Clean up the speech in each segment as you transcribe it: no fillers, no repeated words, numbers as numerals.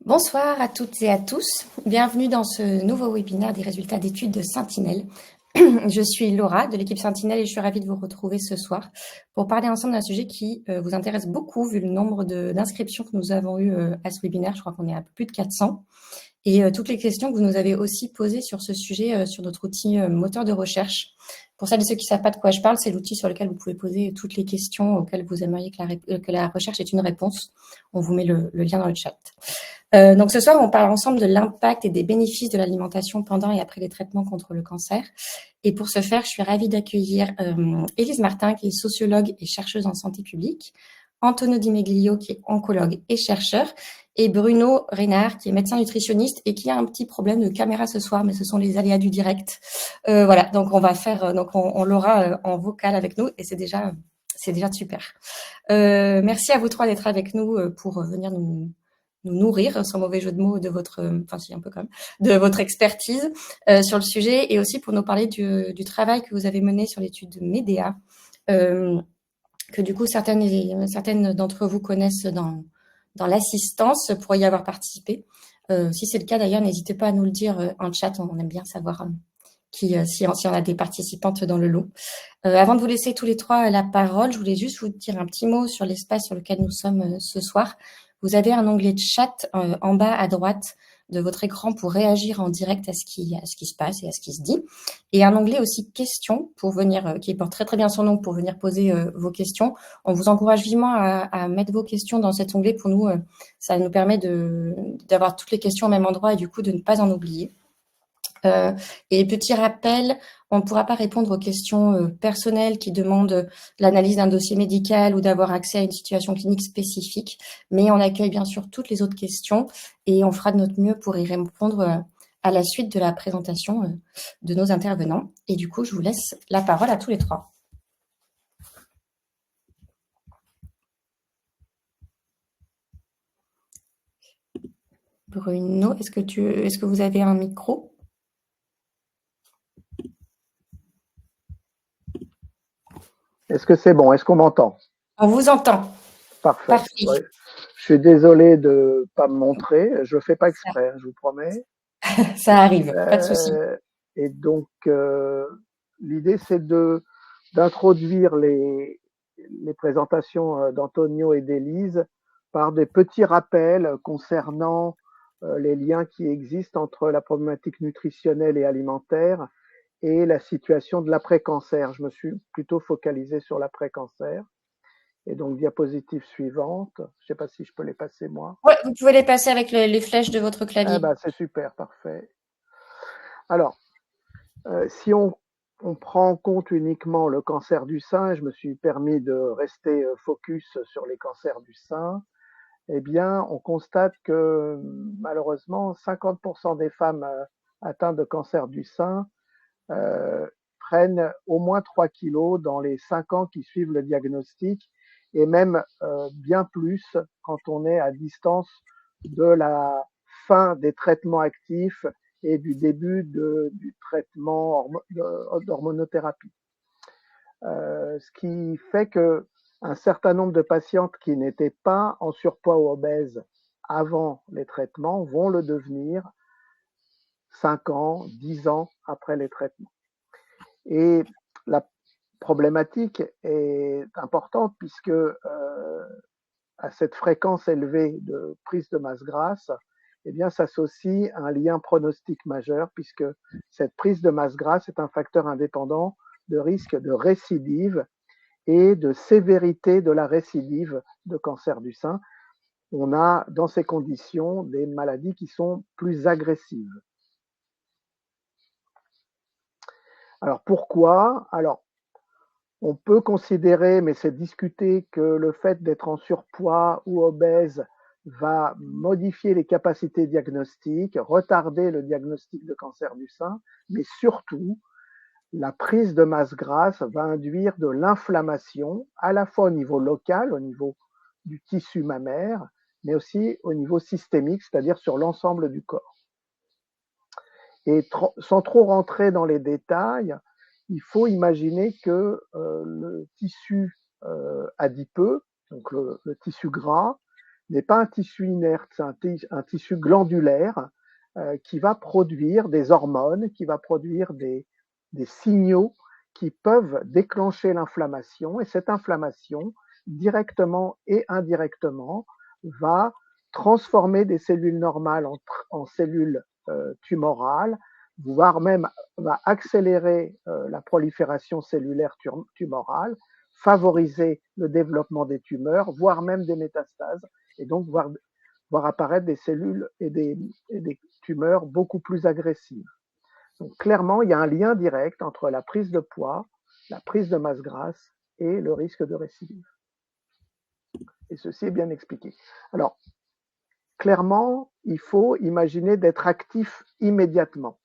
Bonsoir à toutes et à tous. Bienvenue dans ce nouveau webinaire des résultats d'études de Sentinelle. Je suis Laura de l'équipe Sentinelle et je suis ravie de vous retrouver ce soir pour parler ensemble d'un sujet qui vous intéresse beaucoup vu le nombre d'inscriptions que nous avons eu à ce webinaire. Je crois qu'on est à plus de 400. Et toutes les questions que vous nous avez aussi posées sur ce sujet sur notre outil moteur de recherche. Pour celles et ceux qui ne savent pas de quoi je parle, c'est l'outil sur lequel vous pouvez poser toutes les questions auxquelles vous aimeriez que la recherche ait une réponse. On vous met le lien dans le chat. Donc ce soir, on parle ensemble de l'impact et des bénéfices de l'alimentation pendant et après les traitements contre le cancer. Et pour ce faire, je suis ravie d'accueillir Élise Martin, qui est sociologue et chercheuse en santé publique, Antonio Di Meglio, qui est oncologue et chercheur, et Bruno Reynard, qui est médecin nutritionniste et qui a un petit problème de caméra ce soir, mais ce sont les aléas du direct. Voilà, donc on va faire, donc on l'aura en vocal avec nous, et c'est déjà super. Merci à vous trois d'être avec nous pour venir nous nourrir, sans mauvais jeu de mots, de votre, enfin si un peu quand même, de votre expertise sur le sujet, et aussi pour nous parler du travail que vous avez mené sur l'étude de MEDEA, que du coup certaines d'entre vous connaissent dans l'assistance pour y avoir participé. Si c'est le cas d'ailleurs, n'hésitez pas à nous le dire en chat, on aime bien savoir si on a des participantes dans le lot. Avant de vous laisser tous les trois la parole, je voulais juste vous dire un petit mot sur l'espace sur lequel nous sommes ce soir. Vous avez un onglet de chat en bas à droite de votre écran pour réagir en direct à ce qui se passe et à ce qui se dit. Et un onglet aussi questions pour venir, qui porte très très bien son nom, pour venir poser vos questions. On vous encourage vivement à mettre vos questions dans cet onglet. Pour nous, ça nous permet d'avoir toutes les questions au même endroit et du coup de ne pas en oublier. Et petit rappel, on ne pourra pas répondre aux questions personnelles qui demandent l'analyse d'un dossier médical ou d'avoir accès à une situation clinique spécifique, mais on accueille bien sûr toutes les autres questions et on fera de notre mieux pour y répondre à la suite de la présentation de nos intervenants. Et du coup, je vous laisse la parole à tous les trois. Bruno, est-ce que vous avez un micro ? Est-ce que c'est bon? Est-ce qu'on m'entend? On vous entend. Parfait. Parfait. Ouais. Je suis désolé de ne pas me montrer. Je ne fais pas exprès, je vous promets. Ça arrive, pas de souci. Et donc, l'idée, c'est d'introduire les présentations d'Antonio et d'Élise par des petits rappels concernant les liens qui existent entre la problématique nutritionnelle et alimentaire et la situation de l'après-cancer. Je me suis plutôt focalisé sur l'après-cancer. Et donc, diapositive suivante. Je ne sais pas si je peux les passer, moi. Oui, vous pouvez les passer avec les flèches de votre clavier. Eh ben, c'est super, parfait. Alors, si on prend en compte uniquement le cancer du sein, je me suis permis de rester focus sur les cancers du sein, eh bien, on constate que malheureusement, 50% des femmes atteintes de cancer du sein prennent au moins 3 kilos dans les 5 ans qui suivent le diagnostic, et même bien plus quand on est à distance de la fin des traitements actifs et du début du traitement d'hormonothérapie. Ce qui fait que un certain nombre de patientes qui n'étaient pas en surpoids ou obèses avant les traitements vont le devenir 5 ans, 10 ans après les traitements. Et la problématique est importante puisque à cette fréquence élevée de prise de masse grasse, eh bien, s'associe un lien pronostic majeur puisque cette prise de masse grasse est un facteur indépendant de risque de récidive et de sévérité de la récidive de cancer du sein. On a dans ces conditions des maladies qui sont plus agressives. Alors pourquoi? Alors, on peut considérer, mais c'est discuté, que le fait d'être en surpoids ou obèse va modifier les capacités diagnostiques, retarder le diagnostic de cancer du sein, mais surtout, la prise de masse grasse va induire de l'inflammation, à la fois au niveau local, au niveau du tissu mammaire, mais aussi au niveau systémique, c'est-à-dire sur l'ensemble du corps. Et sans trop rentrer dans les détails, il faut imaginer que le tissu adipeux, donc le tissu gras, n'est pas un tissu inerte, c'est un tissu glandulaire qui va produire des hormones, qui va produire des signaux qui peuvent déclencher l'inflammation. Et cette inflammation, directement et indirectement, va transformer des cellules normales en cellules tumorales, voire même va accélérer la prolifération cellulaire tumorale, favoriser le développement des tumeurs, voire même des métastases, et donc voir apparaître des cellules et des tumeurs beaucoup plus agressives. Donc clairement, il y a un lien direct entre la prise de poids, la prise de masse grasse et le risque de récidive. Et ceci est bien expliqué. Alors, clairement, il faut imaginer d'être actif immédiatement.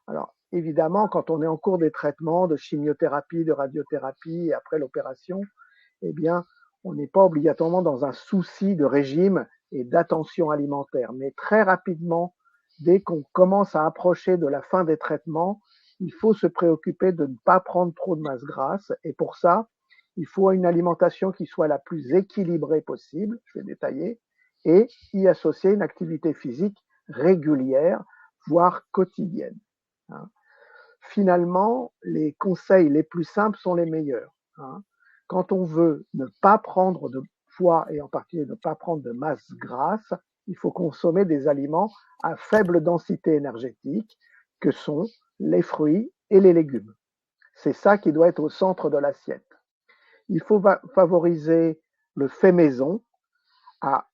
Alors, évidemment, quand on est en cours des traitements de chimiothérapie, de radiothérapie et après l'opération, eh bien, on n'est pas obligatoirement dans un souci de régime et d'attention alimentaire. Mais très rapidement, dès qu'on commence à approcher de la fin des traitements, il faut se préoccuper de ne pas prendre trop de masse grasse. Et pour ça, il faut une alimentation qui soit la plus équilibrée possible, je vais détailler, et y associer une activité physique régulière, voire quotidienne. Finalement, les conseils les plus simples sont les meilleurs. Quand on veut ne pas prendre de poids et en particulier ne pas prendre de masse grasse, il faut consommer des aliments à faible densité énergétique que sont les fruits et les légumes. C'est ça qui doit être au centre de l'assiette. Il faut favoriser le fait maison à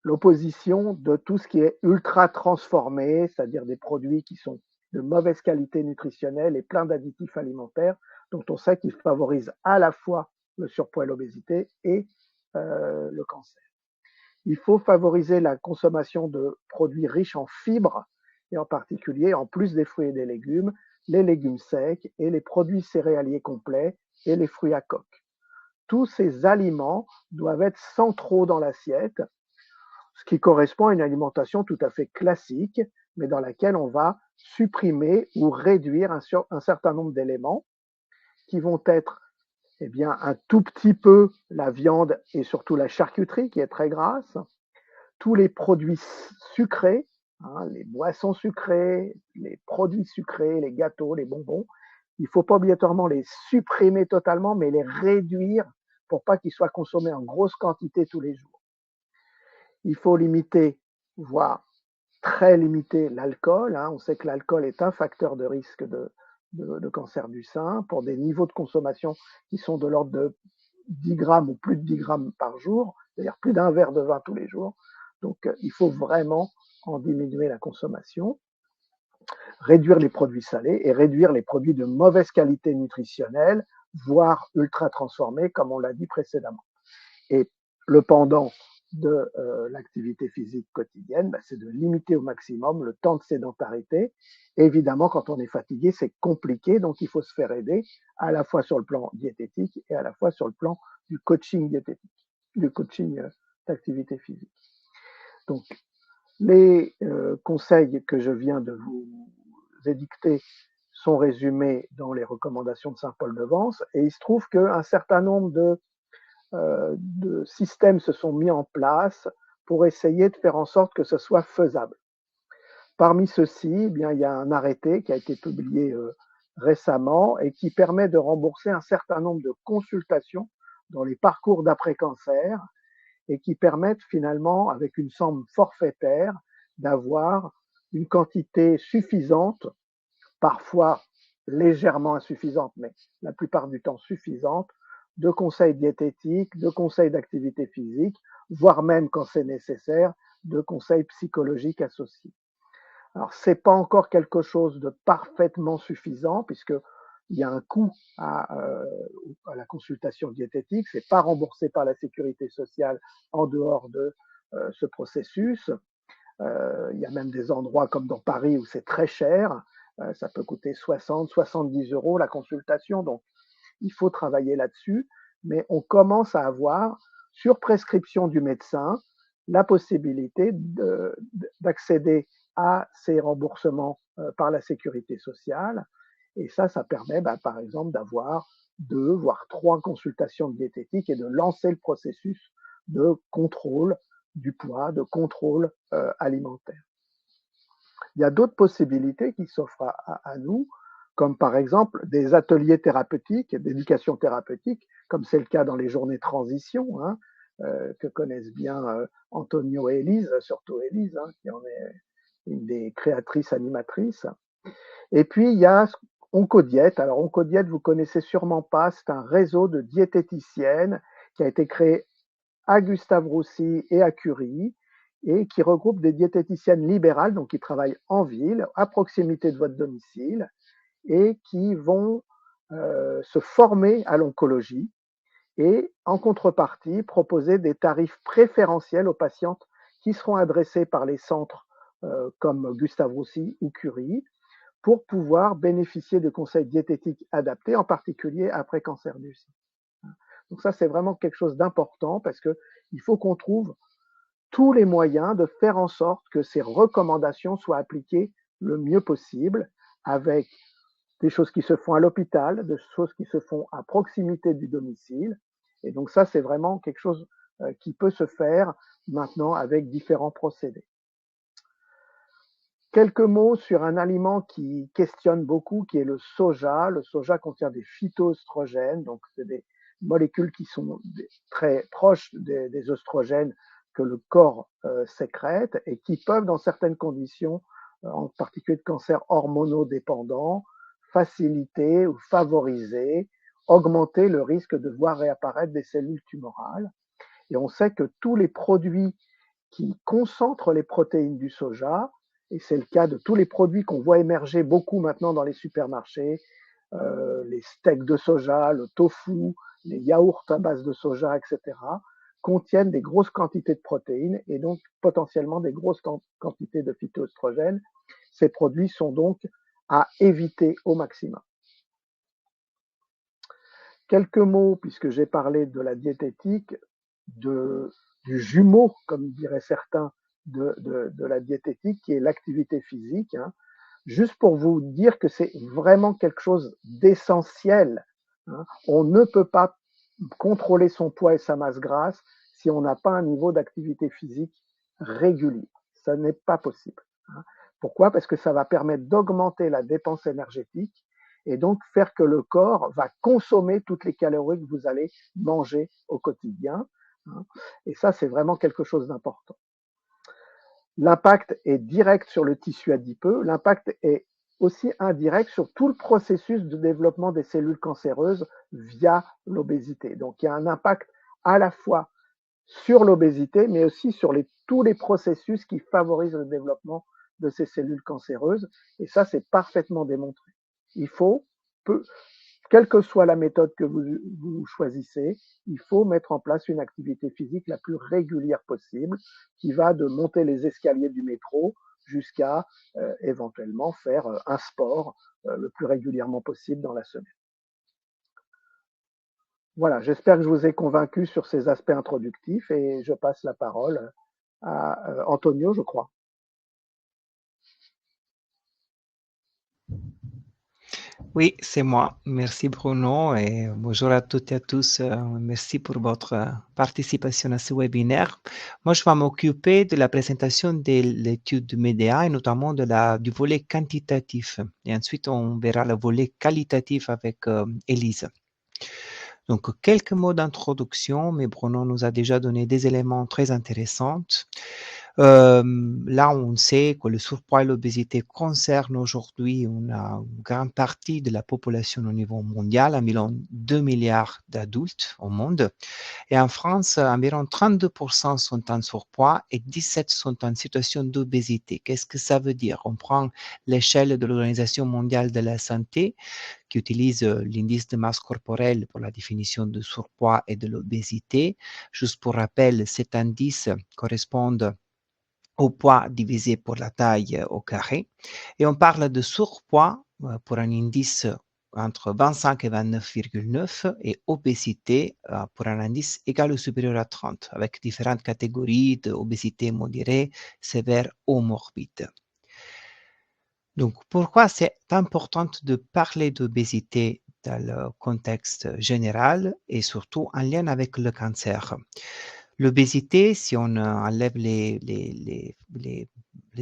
l'opposition de tout ce qui est ultra transformé, c'est-à-dire des produits qui sont de mauvaise qualité nutritionnelle et plein d'additifs alimentaires, dont on sait qu'ils favorisent à la fois le surpoids et l'obésité et le cancer. Il faut favoriser la consommation de produits riches en fibres, et en particulier, en plus des fruits et des légumes, les légumes secs et les produits céréaliers complets et les fruits à coque. Tous ces aliments doivent être centraux dans l'assiette, ce qui correspond à une alimentation tout à fait classique, mais dans laquelle on va supprimer ou réduire un certain nombre d'éléments qui vont être eh bien, un tout petit peu la viande et surtout la charcuterie qui est très grasse, tous les produits sucrés, les boissons sucrées, les produits sucrés, les gâteaux, les bonbons. Il ne faut pas obligatoirement les supprimer totalement, mais les réduire pour pas qu'ils soient consommés en grosse quantité tous les jours. Il faut limiter, voire très limiter l'alcool. On sait que l'alcool est un facteur de risque de cancer du sein pour des niveaux de consommation qui sont de l'ordre de 10 grammes ou plus de 10 grammes par jour, c'est-à-dire plus d'un verre de vin tous les jours. Donc, il faut vraiment en diminuer la consommation, réduire les produits salés et réduire les produits de mauvaise qualité nutritionnelle, voire ultra transformés, comme on l'a dit précédemment. Et le pendant de l'activité physique quotidienne, c'est de limiter au maximum le temps de sédentarité. Et évidemment, quand on est fatigué, c'est compliqué, donc il faut se faire aider à la fois sur le plan diététique et à la fois sur le plan du coaching diététique, du coaching d'activité physique. Donc, les conseils que je viens de vous édicter sont résumés dans les recommandations de Saint-Paul-de-Vence, et il se trouve qu'un certain nombre de systèmes se sont mis en place pour essayer de faire en sorte que ce soit faisable. Parmi ceux-ci, eh bien, il y a un arrêté qui a été publié récemment et qui permet de rembourser un certain nombre de consultations dans les parcours d'après-cancer et qui permettent finalement, avec une somme forfaitaire, d'avoir une quantité suffisante, parfois légèrement insuffisante, mais la plupart du temps suffisante, de conseils diététiques, de conseils d'activité physique, voire même, quand c'est nécessaire, de conseils psychologiques associés. Alors, ce n'est pas encore quelque chose de parfaitement suffisant, puisqu'il y a un coût à la consultation diététique, ce n'est pas remboursé par la sécurité sociale en dehors de ce processus. Il y a même des endroits comme dans Paris où c'est très cher, ça peut coûter 60, 70 euros la consultation, donc il faut travailler là-dessus, mais on commence à avoir, sur prescription du médecin, la possibilité d'accéder à ces remboursements par la sécurité sociale. Et ça permet, par exemple, d'avoir 2, voire 3 consultations diététiques et de lancer le processus de contrôle du poids, de contrôle alimentaire. Il y a d'autres possibilités qui s'offrent à nous, comme par exemple des ateliers thérapeutiques, d'éducation thérapeutique, comme c'est le cas dans les journées transition, hein, que connaissent bien Antonio et Élise, surtout Élise, hein, qui en est une des créatrices animatrices. Et puis il y a Oncodiète. Alors Oncodiète, vous connaissez sûrement pas, c'est un réseau de diététiciennes qui a été créé à Gustave Roussy et à Curie, et qui regroupe des diététiciennes libérales, donc qui travaillent en ville, à proximité de votre domicile, et qui vont se former à l'oncologie et, en contrepartie, proposer des tarifs préférentiels aux patientes qui seront adressées par les centres comme Gustave Roussy ou Curie, pour pouvoir bénéficier de conseils diététiques adaptés, en particulier après cancer du sein. Donc ça, c'est vraiment quelque chose d'important parce qu'il faut qu'on trouve tous les moyens de faire en sorte que ces recommandations soient appliquées le mieux possible, avec des choses qui se font à l'hôpital, des choses qui se font à proximité du domicile. Et donc ça, c'est vraiment quelque chose qui peut se faire maintenant avec différents procédés. Quelques mots sur un aliment qui questionne beaucoup, qui est le soja. Le soja contient des phytoestrogènes, donc c'est des molécules qui sont très proches des oestrogènes que le corps sécrète et qui peuvent, dans certaines conditions, en particulier de cancers hormonodépendants, faciliter ou favoriser, augmenter le risque de voir réapparaître des cellules tumorales. Et on sait que tous les produits qui concentrent les protéines du soja, et c'est le cas de tous les produits qu'on voit émerger beaucoup maintenant dans les supermarchés, les steaks de soja, le tofu, les yaourts à base de soja, etc., contiennent des grosses quantités de protéines et donc potentiellement des grosses quantités de phytoestrogènes. Ces produits sont donc à éviter au maximum. Quelques mots, puisque j'ai parlé de la diététique, du jumeau, comme diraient certains, de la diététique, qui est l'activité physique, hein, juste pour vous dire que c'est vraiment quelque chose d'essentiel. Hein. On ne peut pas contrôler son poids et sa masse grasse si on n'a pas un niveau d'activité physique régulier. Ça n'est pas possible. Hein. Pourquoi? Parce que ça va permettre d'augmenter la dépense énergétique et donc faire que le corps va consommer toutes les calories que vous allez manger au quotidien. Hein. Et ça, c'est vraiment quelque chose d'important. L'impact est direct sur le tissu adipeux, l'impact est aussi indirect sur tout le processus de développement des cellules cancéreuses via l'obésité. Donc il y a un impact à la fois sur l'obésité, mais aussi sur tous les processus qui favorisent le développement de ces cellules cancéreuses. Et ça, c'est parfaitement démontré. Il faut, quelle que soit la méthode que vous choisissez, il faut mettre en place une activité physique la plus régulière possible, qui va de monter les escaliers du métro jusqu'à éventuellement faire un sport le plus régulièrement possible dans la semaine. Voilà, j'espère que je vous ai convaincu sur ces aspects introductifs et je passe la parole à Antonio, je crois. Oui, c'est moi. Merci Bruno et bonjour à toutes et à tous. Merci pour votre participation à ce webinaire. Moi, je vais m'occuper de la présentation de l'étude de MEDEA et notamment du volet quantitatif. Et ensuite, on verra le volet qualitatif avec Élise. Donc, quelques mots d'introduction, mais Bruno nous a déjà donné des éléments très intéressants. Là, on sait que le surpoids et l'obésité concernent aujourd'hui une grande partie de la population au niveau mondial, environ 2 milliards d'adultes au monde. Et en France, environ 32% sont en surpoids et 17% sont en situation d'obésité. Qu'est-ce que ça veut dire? On prend l'échelle de l'Organisation mondiale de la santé, qui utilise l'indice de masse corporelle pour la définition de surpoids et de l'obésité. Juste pour rappel, cet indice correspond au poids divisé par la taille au carré. Et on parle de surpoids pour un indice entre 25 et 29,9 et obésité pour un indice égal ou supérieur à 30, avec différentes catégories d'obésité modérée, sévère ou morbide. Donc, pourquoi c'est important de parler d'obésité dans le contexte général et surtout en lien avec le cancer? L'obésité, si on enlève les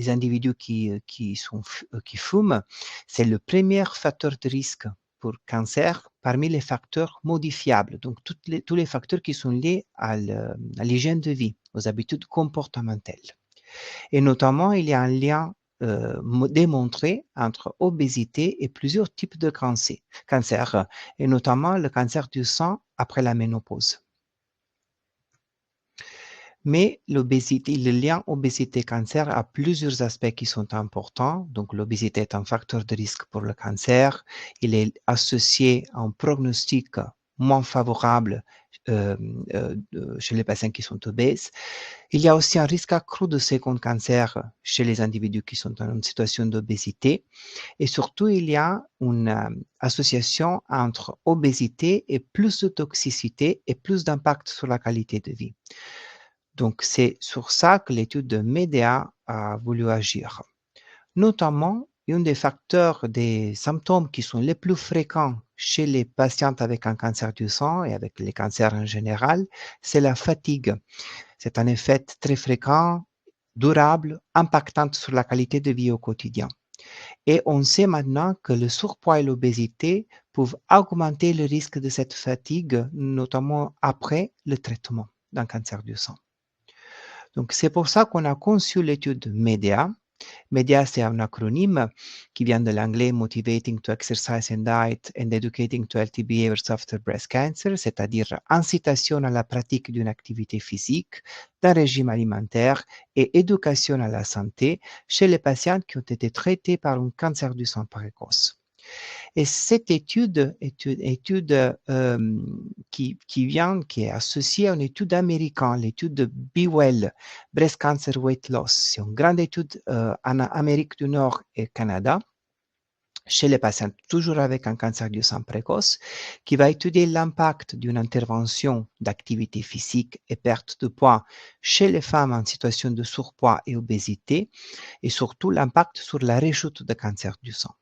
individus qui fument, c'est le premier facteur de risque pour cancer parmi les facteurs modifiables, donc tous les facteurs qui sont liés à l'hygiène de vie, aux habitudes comportementales. Et notamment, il y a un lien démontré entre obésité et plusieurs types de cancer, et notamment le cancer du sang après la ménopause. Mais l'obésité, le lien obésité-cancer a plusieurs aspects qui sont importants. Donc, l'obésité est un facteur de risque pour le cancer. Il est associé à un pronostic moins favorable chez les patients qui sont obèses. Il y a aussi un risque accru de second cancer chez les individus qui sont dans une situation d'obésité. Et surtout, il y a une association entre obésité et plus de toxicité et plus d'impact sur la qualité de vie. Donc, c'est sur ça que l'étude de MEDEA a voulu agir. Notamment, un des facteurs des symptômes qui sont les plus fréquents chez les patients avec un cancer du sang et avec les cancers en général, c'est la fatigue. C'est un effet très fréquent, durable, impactant sur la qualité de vie au quotidien. Et on sait maintenant que le surpoids et l'obésité peuvent augmenter le risque de cette fatigue, notamment après le traitement d'un cancer du sang. Donc, c'est pour ça qu'on a conçu l'étude MEDEA. MEDEA, c'est un acronyme qui vient de l'anglais Motivating to Exercise and Diet and Educating to Healthy Behaviors After Breast Cancer, c'est-à-dire incitation à la pratique d'une activité physique, d'un régime alimentaire et éducation à la santé chez les patients qui ont été traités par un cancer du sang précoce. Et cette étude qui est associée à une étude américaine, l'étude de BeWell, Breast Cancer Weight Loss. C'est une grande étude en Amérique du Nord et Canada, chez les patients toujours avec un cancer du sang précoce, qui va étudier l'impact d'une intervention d'activité physique et perte de poids chez les femmes en situation de surpoids et obésité, et surtout l'impact sur la rechute de cancer du sang.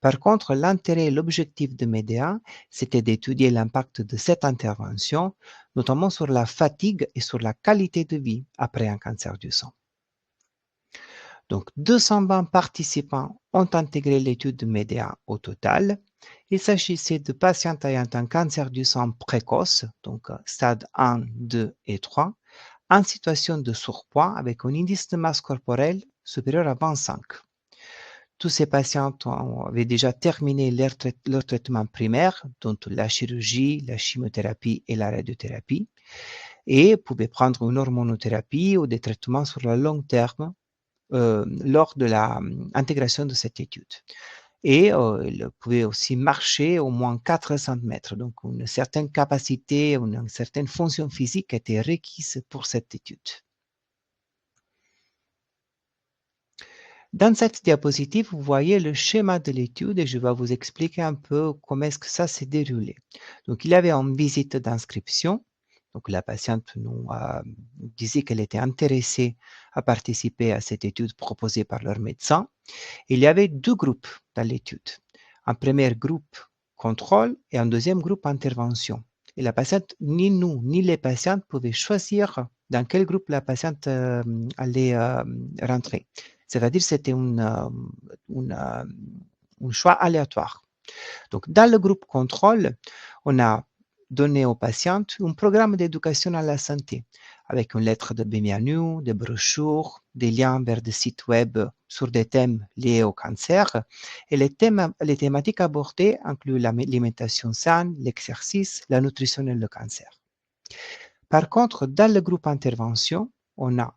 Par contre, l'intérêt et l'objectif de MEDEA, c'était d'étudier l'impact de cette intervention, notamment sur la fatigue et sur la qualité de vie après un cancer du sang. Donc, 220 participants ont intégré l'étude de MEDEA au total. Il s'agissait de patients ayant un cancer du sang précoce, donc stade 1, 2 et 3, en situation de surpoids avec un indice de masse corporelle supérieur à 25. Tous ces patients avaient déjà terminé leur traitement primaire, dont la chirurgie, la chimiothérapie et la radiothérapie, et pouvaient prendre une hormonothérapie ou des traitements sur le long terme lors de l'intégration de cette étude. Et ils pouvaient aussi marcher au moins 400 mètres, donc une certaine capacité, une certaine fonction physique était requise pour cette étude. Dans cette diapositive, vous voyez le schéma de l'étude et je vais vous expliquer un peu comment est-ce que ça s'est déroulé. Donc, il y avait une visite d'inscription. Donc, la patiente nous disait qu'elle était intéressée à participer à cette étude proposée par leur médecin. Il y avait deux groupes dans l'étude. Un premier groupe contrôle et un deuxième groupe intervention. Et la patiente, ni nous, ni les patientes pouvaient choisir dans quel groupe la patiente allait rentrer. C'est-à-dire c'était un choix aléatoire. Donc, dans le groupe contrôle, on a donné aux patientes un programme d'éducation à la santé avec une lettre de bienvenue, des brochures, des liens vers des sites web sur des thèmes liés au cancer. Et les thématiques abordées incluent l'alimentation saine, l'exercice, la nutrition et le cancer. Par contre, dans le groupe intervention, on a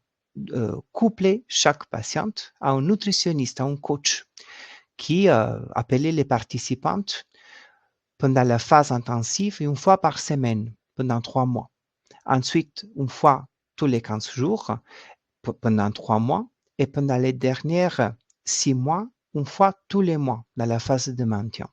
couplé chaque patiente à un nutritionniste, à un coach qui appelait les participantes pendant la phase intensive une fois par semaine, pendant 3 mois. Ensuite, une fois tous les 15 jours, pendant 3 mois, et pendant les dernières 6 mois, une fois tous les mois, dans la phase de maintien.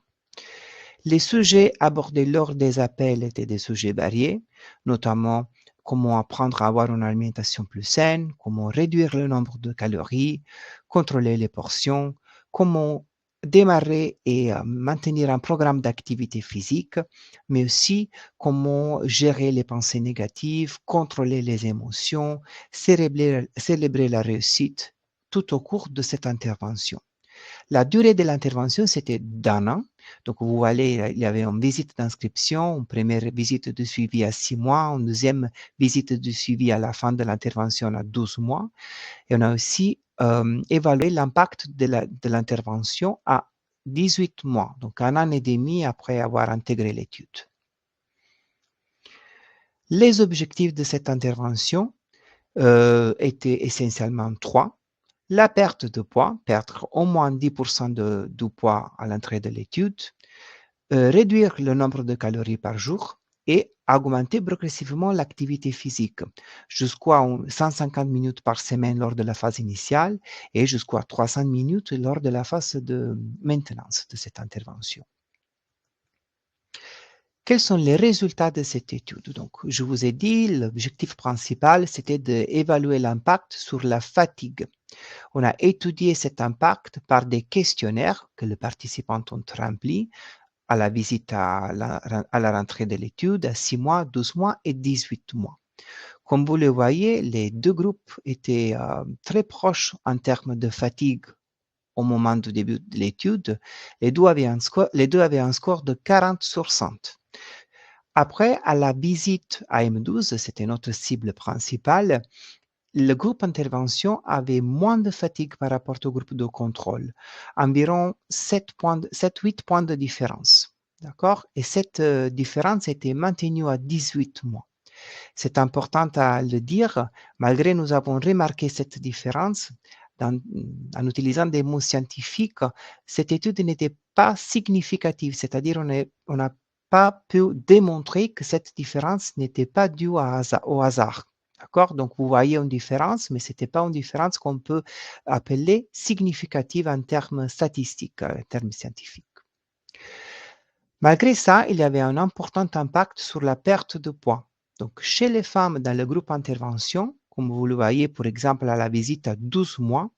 Les sujets abordés lors des appels étaient des sujets variés, notamment comment apprendre à avoir une alimentation plus saine, comment réduire le nombre de calories, contrôler les portions, comment démarrer et maintenir un programme d'activité physique, mais aussi comment gérer les pensées négatives, contrôler les émotions, célébrer la réussite tout au cours de cette intervention. La durée de l'intervention, c'était d'un an. Donc, vous voyez, il y avait une visite d'inscription, une première visite de suivi à 6 mois, une deuxième visite de suivi à la fin de l'intervention à 12 mois. Et on a aussi évalué l'impact de l'intervention à 18 mois, donc un an et demi après avoir intégré l'étude. Les objectifs de cette intervention étaient essentiellement 3. La perte de poids, perdre au moins 10% du poids à l'entrée de l'étude, réduire le nombre de calories par jour et augmenter progressivement l'activité physique jusqu'à 150 minutes par semaine lors de la phase initiale et jusqu'à 300 minutes lors de la phase de maintenance de cette intervention. Quels sont les résultats de cette étude? Donc, je vous ai dit, l'objectif principal, c'était d'évaluer l'impact sur la fatigue. On a étudié cet impact par des questionnaires que les participants ont remplis à la visite à la rentrée de l'étude à 6 mois, 12 mois et 18 mois. Comme vous le voyez, les deux groupes étaient très proches en termes de fatigue au moment du début de l'étude. Les deux avaient un score de 40 sur 100. Après, à la visite à M12, c'était notre cible principale, le groupe intervention avait moins de fatigue par rapport au groupe de contrôle, environ 7-8 points de différence. D'accord? Et cette différence était maintenue à 18 mois. C'est important à le dire, malgré nous avons remarqué cette différence, en utilisant des mots scientifiques, cette étude n'était pas significative, c'est-à-dire on n'a pas pu démontrer que cette différence n'était pas due au hasard. D'accord? Donc, vous voyez une différence, mais ce n'était pas une différence qu'on peut appeler significative en termes statistiques, en termes scientifiques. Malgré ça, il y avait un important impact sur la perte de poids. Donc, chez les femmes dans le groupe intervention, comme vous le voyez, par exemple, à la visite à 12 mois,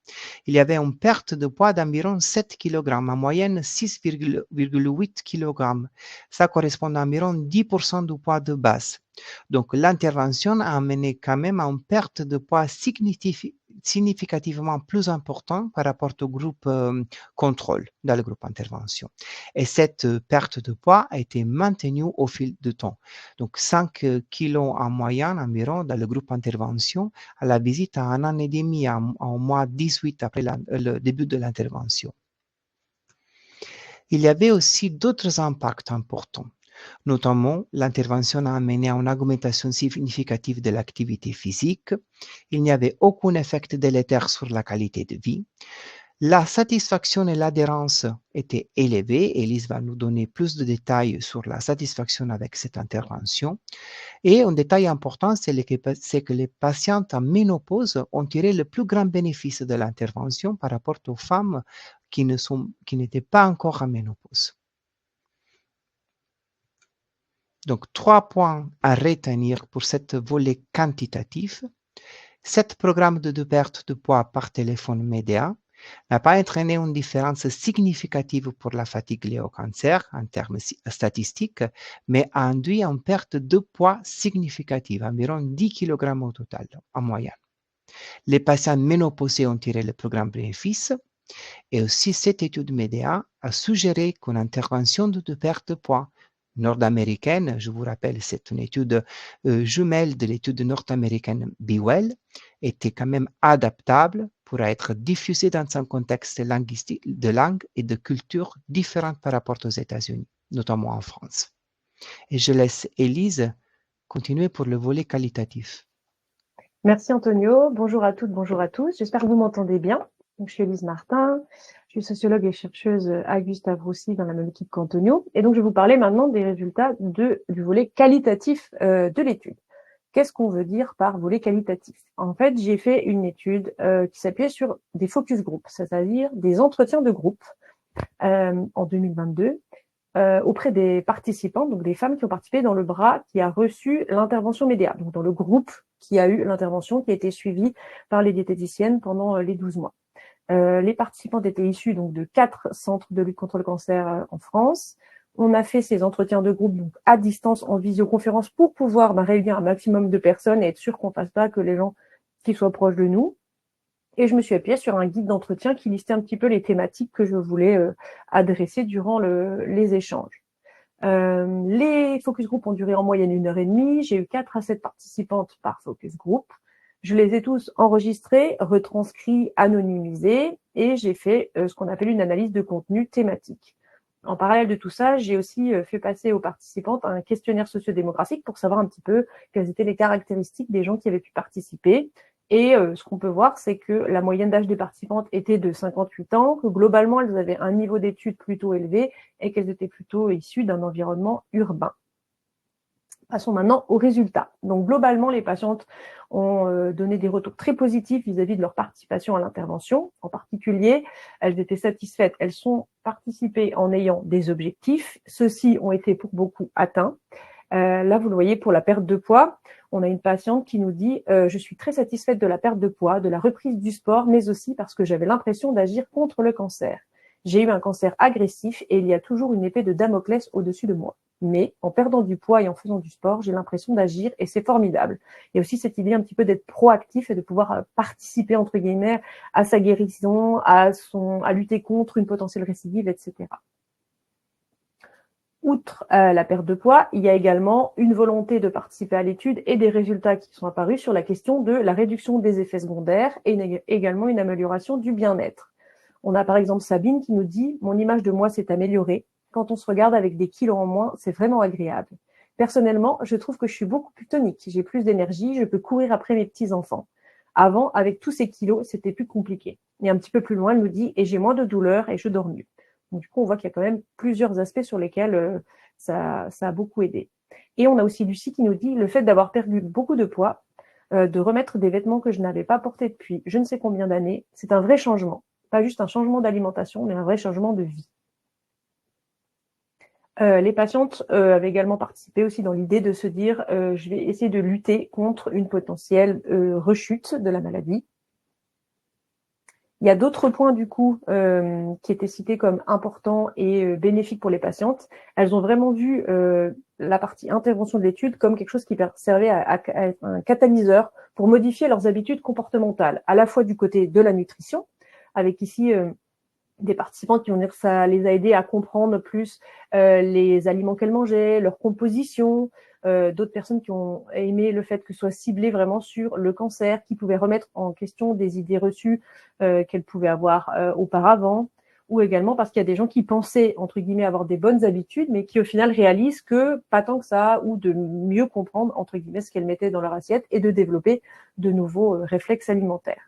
il y avait une perte de poids d'environ 7 kg, en moyenne 6,8 kg. Ça correspond à environ 10% du poids de base. Donc, l'intervention a amené quand même à une perte de poids significativement plus importante par rapport au groupe contrôle dans le groupe intervention. Et cette perte de poids a été maintenue au fil du temps. Donc, 5 kilos en moyenne environ dans le groupe intervention à la visite à un an et demi, en mois 18 après le début de l'intervention. Il y avait aussi d'autres impacts importants. Notamment, l'intervention a amené à une augmentation significative de l'activité physique. Il n'y avait aucun effet délétère sur la qualité de vie. La satisfaction et l'adhérence étaient élevées. Elise va nous donner plus de détails sur la satisfaction avec cette intervention. Et un détail important, c'est que les patientes en ménopause ont tiré le plus grand bénéfice de l'intervention par rapport aux femmes qui n'étaient pas encore en ménopause. Donc, 3 points à retenir pour cette volet quantitatif. 7 programmes de perte de poids par téléphone média n'a pas entraîné une différence significative pour la fatigue liée au cancer en termes statistiques, mais a induit une perte de poids significative, environ 10 kg au total, en moyenne. Les patients ménopausés ont tiré le programme bénéfice et aussi cette étude média a suggéré qu'une intervention de perte de poids nord-américaine, je vous rappelle, c'est une étude jumelle de l'étude nord-américaine BeWell, était quand même adaptable pour être diffusée dans un contexte linguistique, de langue et de culture différentes par rapport aux États-Unis, notamment en France. Et je laisse Élise continuer pour le volet qualitatif. Merci Antonio, bonjour à toutes, bonjour à tous, j'espère que vous m'entendez bien. Donc, je suis Élise Martin, je suis sociologue et chercheuse à Gustave Roussy dans la même équipe qu'Antonio. Et donc, je vais vous parler maintenant des résultats du volet qualitatif de l'étude. Qu'est-ce qu'on veut dire par volet qualitatif? En fait, j'ai fait une étude qui s'appuyait sur des focus group, c'est-à-dire des entretiens de groupe en 2022 auprès des participants, donc des femmes qui ont participé dans le bras qui a reçu l'intervention média, donc dans le groupe qui a eu l'intervention qui a été suivie par les diététiciennes pendant les 12 mois. Les participantes étaient issues donc de 4 centres de lutte contre le cancer en France. On a fait ces entretiens de groupe donc à distance en visioconférence pour pouvoir réunir un maximum de personnes et être sûr qu'on ne fasse pas que les gens qui soient proches de nous. Et je me suis appuyée sur un guide d'entretien qui listait un petit peu les thématiques que je voulais adresser durant les échanges. Les focus group ont duré en moyenne 1h30. J'ai eu 4 à 7 participantes par focus group. Je les ai tous enregistrés, retranscrits, anonymisés et j'ai fait ce qu'on appelle une analyse de contenu thématique. En parallèle de tout ça, j'ai aussi fait passer aux participantes un questionnaire sociodémographique pour savoir un petit peu quelles étaient les caractéristiques des gens qui avaient pu participer. Et ce qu'on peut voir, c'est que la moyenne d'âge des participantes était de 58 ans, que globalement, elles avaient un niveau d'études plutôt élevé et qu'elles étaient plutôt issues d'un environnement urbain. Passons maintenant aux résultats. Donc globalement, les patientes ont donné des retours très positifs vis-à-vis de leur participation à l'intervention. En particulier, elles étaient satisfaites. Elles sont participées en ayant des objectifs. Ceux-ci ont été pour beaucoup atteints. Là, vous le voyez, pour la perte de poids, on a une patiente qui nous dit « Je suis très satisfaite de la perte de poids, de la reprise du sport, mais aussi parce que j'avais l'impression d'agir contre le cancer. J'ai eu un cancer agressif et il y a toujours une épée de Damoclès au-dessus de moi. Mais en perdant du poids et en faisant du sport, j'ai l'impression d'agir et c'est formidable. » Il y a aussi cette idée un petit peu d'être proactif et de pouvoir participer, entre guillemets, à sa guérison, à lutter contre une potentielle récidive, etc. Outre la perte de poids, il y a également une volonté de participer à l'étude et des résultats qui sont apparus sur la question de la réduction des effets secondaires et également une amélioration du bien-être. On a par exemple Sabine qui nous dit « Mon image de moi s'est améliorée. Quand on se regarde avec des kilos en moins, c'est vraiment agréable. Personnellement, je trouve que je suis beaucoup plus tonique. J'ai plus d'énergie, je peux courir après mes petits-enfants. Avant, avec tous ces kilos, c'était plus compliqué. » Et un petit peu plus loin, elle nous dit « Et j'ai moins de douleurs et je dors mieux. » Donc, du coup, on voit qu'il y a quand même plusieurs aspects sur lesquels ça a beaucoup aidé. Et on a aussi Lucie qui nous dit « Le fait d'avoir perdu beaucoup de poids, de remettre des vêtements que je n'avais pas portés depuis je ne sais combien d'années, c'est un vrai changement. Pas juste un changement d'alimentation, mais un vrai changement de vie. » Les patientes avaient également participé aussi dans l'idée de se dire je vais essayer de lutter contre une potentielle rechute de la maladie. Il y a d'autres points du coup qui étaient cités comme importants et bénéfiques pour les patientes. Elles ont vraiment vu la partie intervention de l'étude comme quelque chose qui servait à être un catalyseur pour modifier leurs habitudes comportementales, à la fois du côté de la nutrition, avec ici des participants qui vont dire que ça les a aidés à comprendre plus les aliments qu'elles mangeaient, leur composition, d'autres personnes qui ont aimé le fait que ce soit ciblé vraiment sur le cancer, qui pouvaient remettre en question des idées reçues qu'elles pouvaient avoir auparavant, ou également parce qu'il y a des gens qui pensaient, entre guillemets, avoir des bonnes habitudes, mais qui au final réalisent que pas tant que ça, ou de mieux comprendre, entre guillemets, ce qu'elles mettaient dans leur assiette et de développer de nouveaux réflexes alimentaires.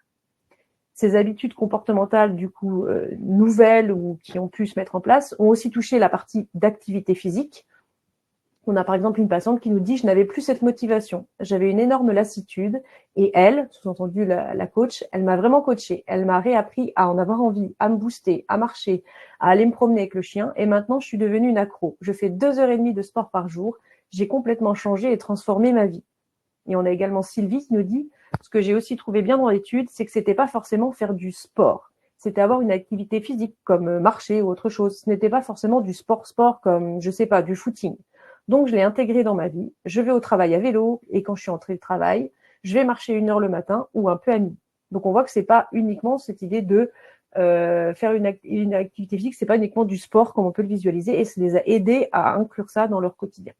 Ces habitudes comportementales, du coup, nouvelles ou qui ont pu se mettre en place, ont aussi touché la partie d'activité physique. On a par exemple une patiente qui nous dit « Je n'avais plus cette motivation. J'avais une énorme lassitude. » Et elle, sous-entendu la coach, elle m'a vraiment coachée. Elle m'a réappris à en avoir envie, à me booster, à marcher, à aller me promener avec le chien. Et maintenant, je suis devenue une accro. Je fais 2h30 de sport par jour. J'ai complètement changé et transformé ma vie. Et on a également Sylvie qui nous dit « Ce que j'ai aussi trouvé bien dans l'étude, c'est que c'était pas forcément faire du sport. C'était avoir une activité physique comme marcher ou autre chose. Ce n'était pas forcément du sport comme, je sais pas, du footing. Donc, je l'ai intégré dans ma vie. Je vais au travail à vélo et quand je suis entrée au travail, je vais marcher 1 heure le matin ou un peu à midi. » Donc, on voit que c'est pas uniquement cette idée de faire une activité physique, c'est pas uniquement du sport comme on peut le visualiser et ça les a aidés à inclure ça dans leur quotidien.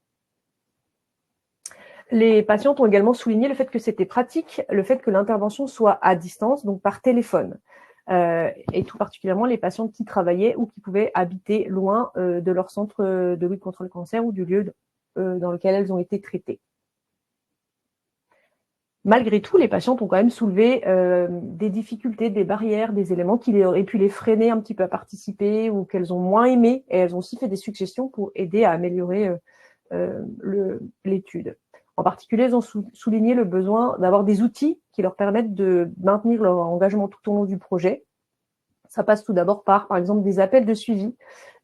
Les patientes ont également souligné le fait que c'était pratique, le fait que l'intervention soit à distance, donc par téléphone. Et tout particulièrement les patientes qui travaillaient ou qui pouvaient habiter loin de leur centre de lutte contre le cancer ou du lieu dans lequel elles ont été traitées. Malgré tout, les patientes ont quand même soulevé des difficultés, des barrières, des éléments qui auraient pu les freiner un petit peu à participer ou qu'elles ont moins aimé, et elles ont aussi fait des suggestions pour aider à améliorer l'étude. En particulier, elles ont souligné le besoin d'avoir des outils qui leur permettent de maintenir leur engagement tout au long du projet. Ça passe tout d'abord par exemple, des appels de suivi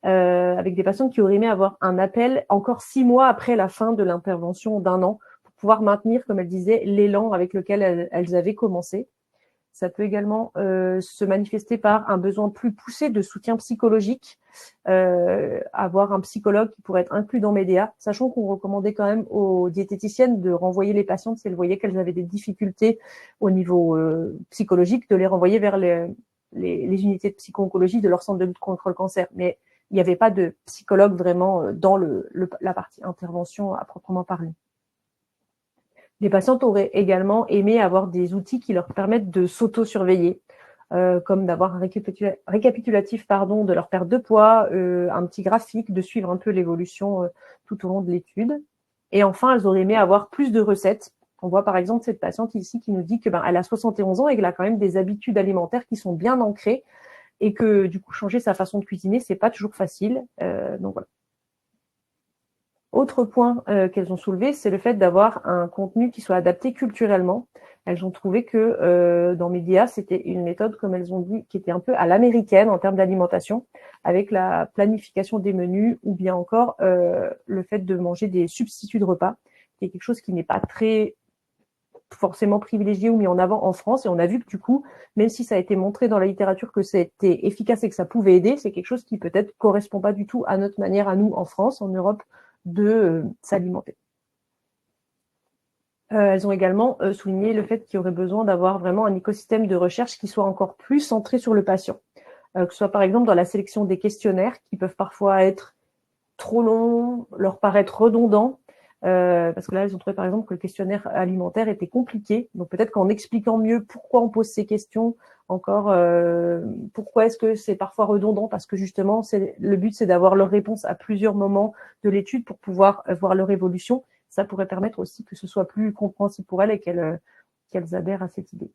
avec des patients qui auraient aimé avoir un appel encore 6 mois après la fin de l'intervention d'1 an pour pouvoir maintenir, comme elles disaient, l'élan avec lequel elles avaient commencé. Ça peut également se manifester par un besoin plus poussé de soutien psychologique, avoir un psychologue qui pourrait être inclus dans Médéa, sachant qu'on recommandait quand même aux diététiciennes de renvoyer les patientes si elles voyaient qu'elles avaient des difficultés au niveau psychologique, de les renvoyer vers les unités de psycho-oncologie de leur centre de lutte contre le cancer. Mais il n'y avait pas de psychologue vraiment dans la partie intervention à proprement parler. Les patientes auraient également aimé avoir des outils qui leur permettent de s'auto-surveiller, comme d'avoir un récapitulatif de leur perte de poids, un petit graphique, de suivre un peu l'évolution tout au long de l'étude. Et enfin, elles auraient aimé avoir plus de recettes. On voit par exemple cette patiente ici qui nous dit que elle a 71 ans et qu'elle a quand même des habitudes alimentaires qui sont bien ancrées et que du coup changer sa façon de cuisiner, c'est pas toujours facile. Donc voilà. Autre point qu'elles ont soulevé, c'est le fait d'avoir un contenu qui soit adapté culturellement. Elles ont trouvé que dans Médéa, c'était une méthode, comme elles ont dit, qui était un peu à l'américaine en termes d'alimentation, avec la planification des menus ou bien encore le fait de manger des substituts de repas, qui est quelque chose qui n'est pas très forcément privilégié ou mis en avant en France. Et on a vu que du coup, même si ça a été montré dans la littérature que c'était efficace et que ça pouvait aider, c'est quelque chose qui peut-être correspond pas du tout à notre manière à nous en France, en Europe, de s'alimenter. Elles ont également souligné le fait qu'il y aurait besoin d'avoir vraiment un écosystème de recherche qui soit encore plus centré sur le patient. Que ce soit par exemple dans la sélection des questionnaires qui peuvent parfois être trop longs, leur paraître redondants, parce que là, elles ont trouvé par exemple que le questionnaire alimentaire était compliqué. Donc peut-être qu'en expliquant mieux pourquoi on pose ces questions, encore pourquoi est-ce que c'est parfois redondant, parce que justement, le but, c'est d'avoir leur réponse à plusieurs moments de l'étude pour pouvoir voir leur évolution. Ça pourrait permettre aussi que ce soit plus compréhensible pour elles et qu'elles adhèrent à cette idée.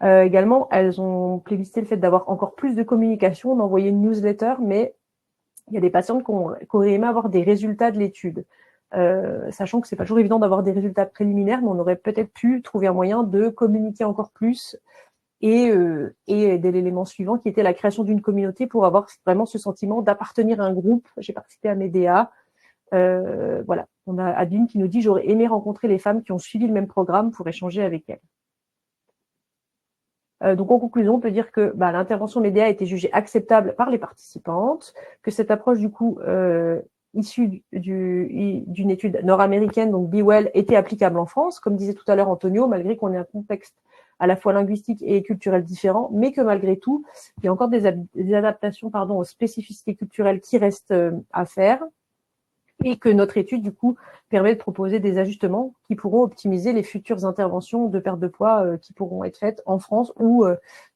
Également, elles ont plébiscité le fait d'avoir encore plus de communication, d'envoyer une newsletter, mais il y a des patientes qui auraient aimé avoir des résultats de l'étude. Sachant que c'est pas toujours évident d'avoir des résultats préliminaires, mais on aurait peut-être pu trouver un moyen de communiquer encore plus et de l'élément suivant qui était la création d'une communauté pour avoir vraiment ce sentiment d'appartenir à un groupe. J'ai participé à Médéa. Voilà. On a Adeline qui nous dit « J'aurais aimé rencontrer les femmes qui ont suivi le même programme pour échanger avec elles ». Donc en conclusion, on peut dire que l'intervention Médéa a été jugée acceptable par les participantes, que cette approche du coup issue d'une étude nord-américaine, donc Be Well, était applicable en France, comme disait tout à l'heure Antonio, malgré qu'on ait un contexte à la fois linguistique et culturel différent, mais que malgré tout, il y a encore des adaptations aux spécificités culturelles qui restent à faire, et que notre étude, du coup, permet de proposer des ajustements qui pourront optimiser les futures interventions de perte de poids qui pourront être faites en France ou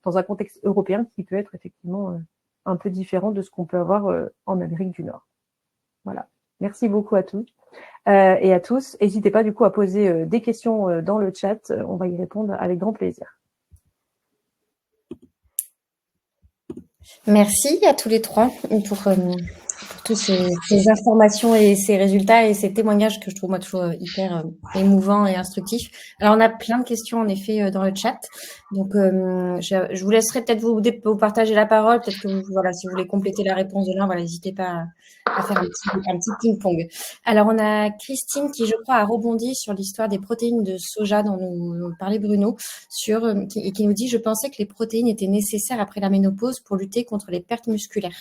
dans un contexte européen qui peut être effectivement un peu différent de ce qu'on peut avoir en Amérique du Nord. Voilà. Merci beaucoup à tous et à tous. N'hésitez pas, du coup, à poser des questions dans le chat. On va y répondre avec grand plaisir. Merci à tous les trois pour toutes ces informations et ces résultats et ces témoignages que je trouve moi toujours hyper émouvants et instructifs. Alors on a plein de questions en effet dans le chat, donc je vous laisserai peut-être vous partager la parole, peut-être que si vous voulez compléter la réponse de l'un, n'hésitez pas à faire un petit ping-pong. Alors on a Christine qui je crois a rebondi sur l'histoire des protéines de soja dont nous parlait Bruno et qui nous dit « Je pensais que les protéines étaient nécessaires après la ménopause pour lutter contre les pertes musculaires ».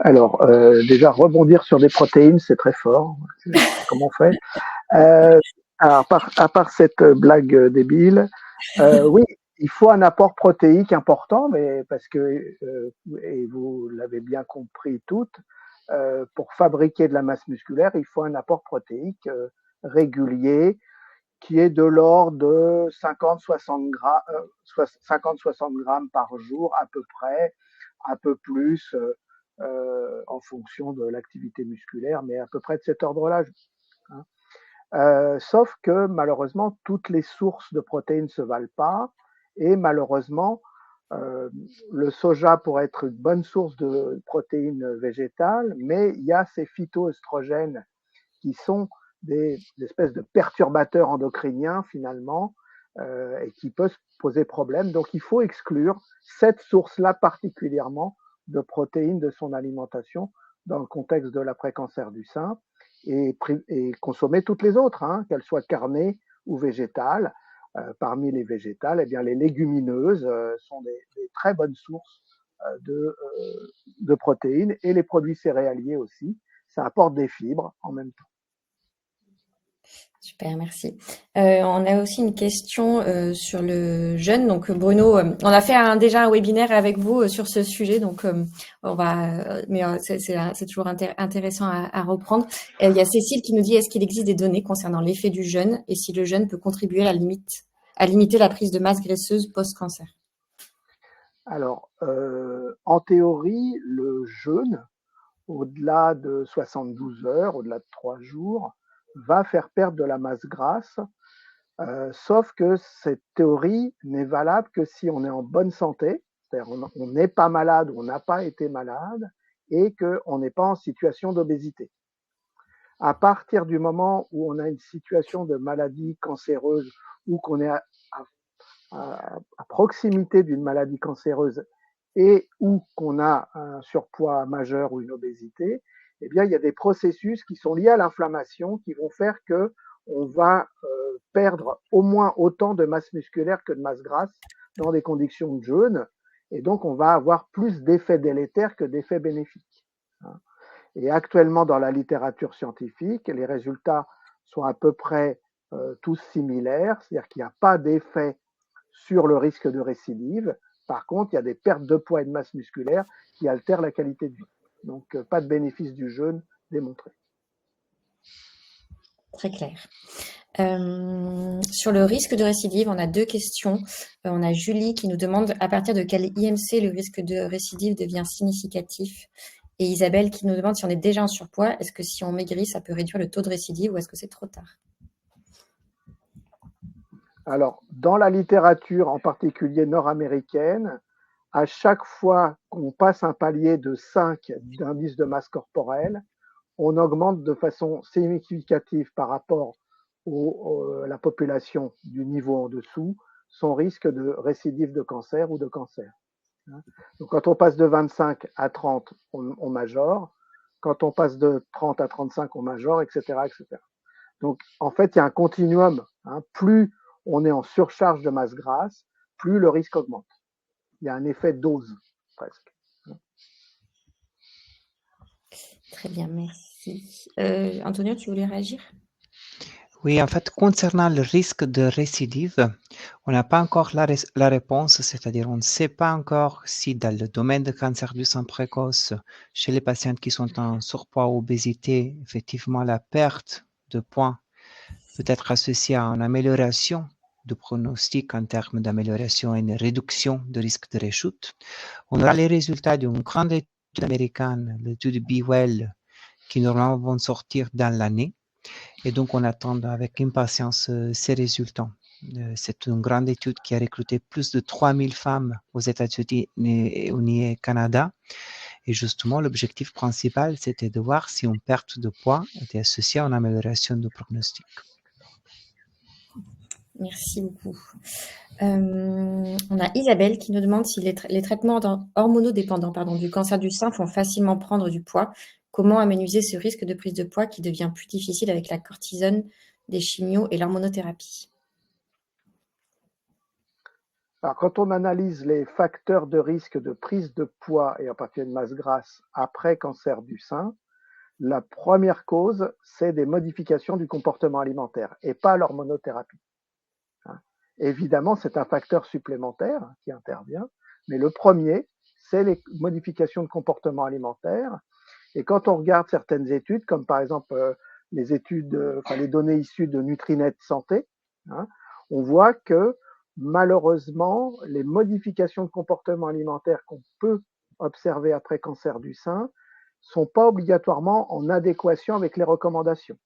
Alors, déjà, rebondir sur des protéines, c'est très fort. Comment on fait à part cette blague débile, oui, il faut un apport protéique important, mais parce que, et vous l'avez bien compris toutes, pour fabriquer de la masse musculaire, il faut un apport protéique régulier qui est de l'ordre de 50-60 grammes par jour à peu près, un peu plus en fonction de l'activité musculaire, mais à peu près de cet ordre-là. Sauf que malheureusement, toutes les sources de protéines ne se valent pas et malheureusement, le soja pourrait être une bonne source de protéines végétales, mais il y a ces phytoœstrogènes qui sont des espèces de perturbateurs endocriniens finalement et qui peuvent poser problème. Donc il faut exclure cette source-là particulièrement de protéines de son alimentation dans le contexte de l'après-cancer du sein et consommer toutes les autres, qu'elles soient carnées ou végétales. parmi les végétales, eh bien, les légumineuses sont des très bonnes sources de protéines et les produits céréaliers aussi. Ça apporte des fibres en même temps. Super, merci. On a aussi une question sur le jeûne. Donc Bruno, on a fait déjà un webinaire avec vous sur ce sujet, donc on va, mais c'est toujours intéressant à reprendre. Il y a Cécile qui nous dit: est-ce qu'il existe des données concernant l'effet du jeûne et si le jeûne peut contribuer à limiter la prise de masse graisseuse post-cancer? Alors, en théorie, le jeûne, au-delà de 72 heures, au-delà de 3 jours, va faire perdre de la masse grasse, sauf que cette théorie n'est valable que si on est en bonne santé, c'est-à-dire on n'est pas malade ou on n'a pas été malade et qu'on n'est pas en situation d'obésité. À partir du moment où on a une situation de maladie cancéreuse ou qu'on est à proximité d'une maladie cancéreuse et ou qu'on a un surpoids majeur ou une obésité, eh bien, il y a des processus qui sont liés à l'inflammation qui vont faire que on va perdre au moins autant de masse musculaire que de masse grasse dans des conditions de jeûne, et donc on va avoir plus d'effets délétères que d'effets bénéfiques. Et actuellement, dans la littérature scientifique, les résultats sont à peu près tous similaires, c'est-à-dire qu'il n'y a pas d'effet sur le risque de récidive. Par contre, il y a des pertes de poids et de masse musculaire qui altèrent la qualité de vie. Donc, pas de bénéfice du jeûne démontré. Très clair. Sur le risque de récidive, on a 2 questions. On a Julie qui nous demande à partir de quel IMC le risque de récidive devient significatif, et Isabelle qui nous demande si on est déjà en surpoids, est-ce que si on maigrit, ça peut réduire le taux de récidive ou est-ce que c'est trop tard? Alors, dans la littérature, en particulier nord-américaine, à chaque fois qu'on passe un palier de 5 d'indice de masse corporelle, on augmente de façon significative par rapport à la population du niveau en dessous son risque de récidive de cancer ou de cancer. Donc, quand on passe de 25 à 30, on majore. Quand on passe de 30 à 35, on majore, etc., etc. Donc, en fait, il y a un continuum. Plus on est en surcharge de masse grasse, plus le risque augmente. Il y a un effet dose, presque. Très bien, merci. Antonio, tu voulais réagir? Oui, en fait, concernant le risque de récidive, on n'a pas encore la réponse, c'est-à-dire on ne sait pas encore si dans le domaine de cancer du sein précoce, chez les patients qui sont en surpoids ou obésité, effectivement, la perte de poids peut être associée à une amélioration du pronostic en termes d'amélioration et une réduction de risque de rechute. On aura les résultats d'une grande étude américaine, l'étude BeWell, qui normalement vont sortir dans l'année. Et donc, on attend avec impatience ces résultats. C'est une grande étude qui a recruté plus de 3000 femmes aux États-Unis et au Canada. Et justement, l'objectif principal, c'était de voir si une perte de poids était associée à une amélioration du pronostic. Merci beaucoup. On a Isabelle qui nous demande si les traitements hormonodépendants du cancer du sein font facilement prendre du poids. Comment aménuiser ce risque de prise de poids qui devient plus difficile avec la cortisone, des chimios et l'hormonothérapie? Alors, quand on analyse les facteurs de risque de prise de poids et en particulier de masse grasse après cancer du sein, la première cause, c'est des modifications du comportement alimentaire et pas l'hormonothérapie. Évidemment, c'est un facteur supplémentaire qui intervient, mais le premier, c'est les modifications de comportement alimentaire. Et quand on regarde certaines études, comme par exemple les études, les données issues de Nutrinet Santé, on voit que malheureusement, les modifications de comportement alimentaire qu'on peut observer après cancer du sein sont pas obligatoirement en adéquation avec les recommandations.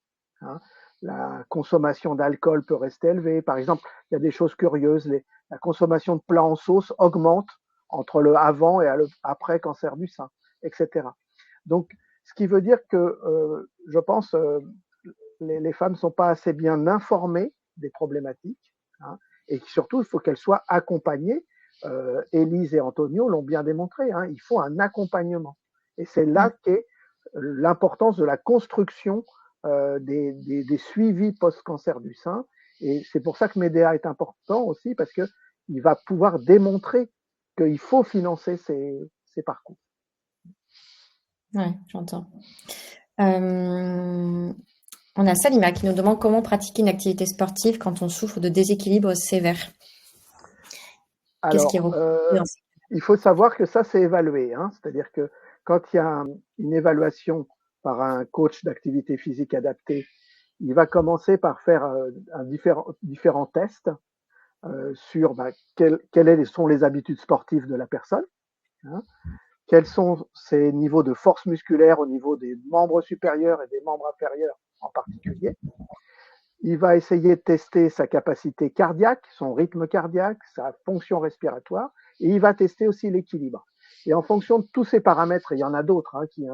La consommation d'alcool peut rester élevée. Par exemple, il y a des choses curieuses. La consommation de plats en sauce augmente entre le avant et après cancer du sein, etc. Donc, ce qui veut dire que je pense les femmes ne sont pas assez bien informées des problématiques, et surtout, il faut qu'elles soient accompagnées. Élise et Antonio l'ont bien démontré. Il faut un accompagnement. Et c'est là qu'est l'importance de la construction des suivis post-cancer du sein Et c'est pour ça que Medea est important aussi, parce que il va pouvoir démontrer qu'il faut financer ces parcours. Ouais, j'entends. On a Salima qui nous demande comment pratiquer une activité sportive quand on souffre de déséquilibre sévère. Qu'est-ce qui est Alors, recommandé dans il faut savoir que ça, c'est évalué. Hein. C'est-à-dire que quand il y a une évaluation par un coach d'activité physique adaptée, il va commencer par faire différents tests sur quelles sont les habitudes sportives de la personne, hein, quels sont ses niveaux de force musculaire au niveau des membres supérieurs et des membres inférieurs en particulier. Il va essayer de tester sa capacité cardiaque, son rythme cardiaque, sa fonction respiratoire, et il va tester aussi l'équilibre. Et en fonction de tous ces paramètres, et il y en a d'autres qui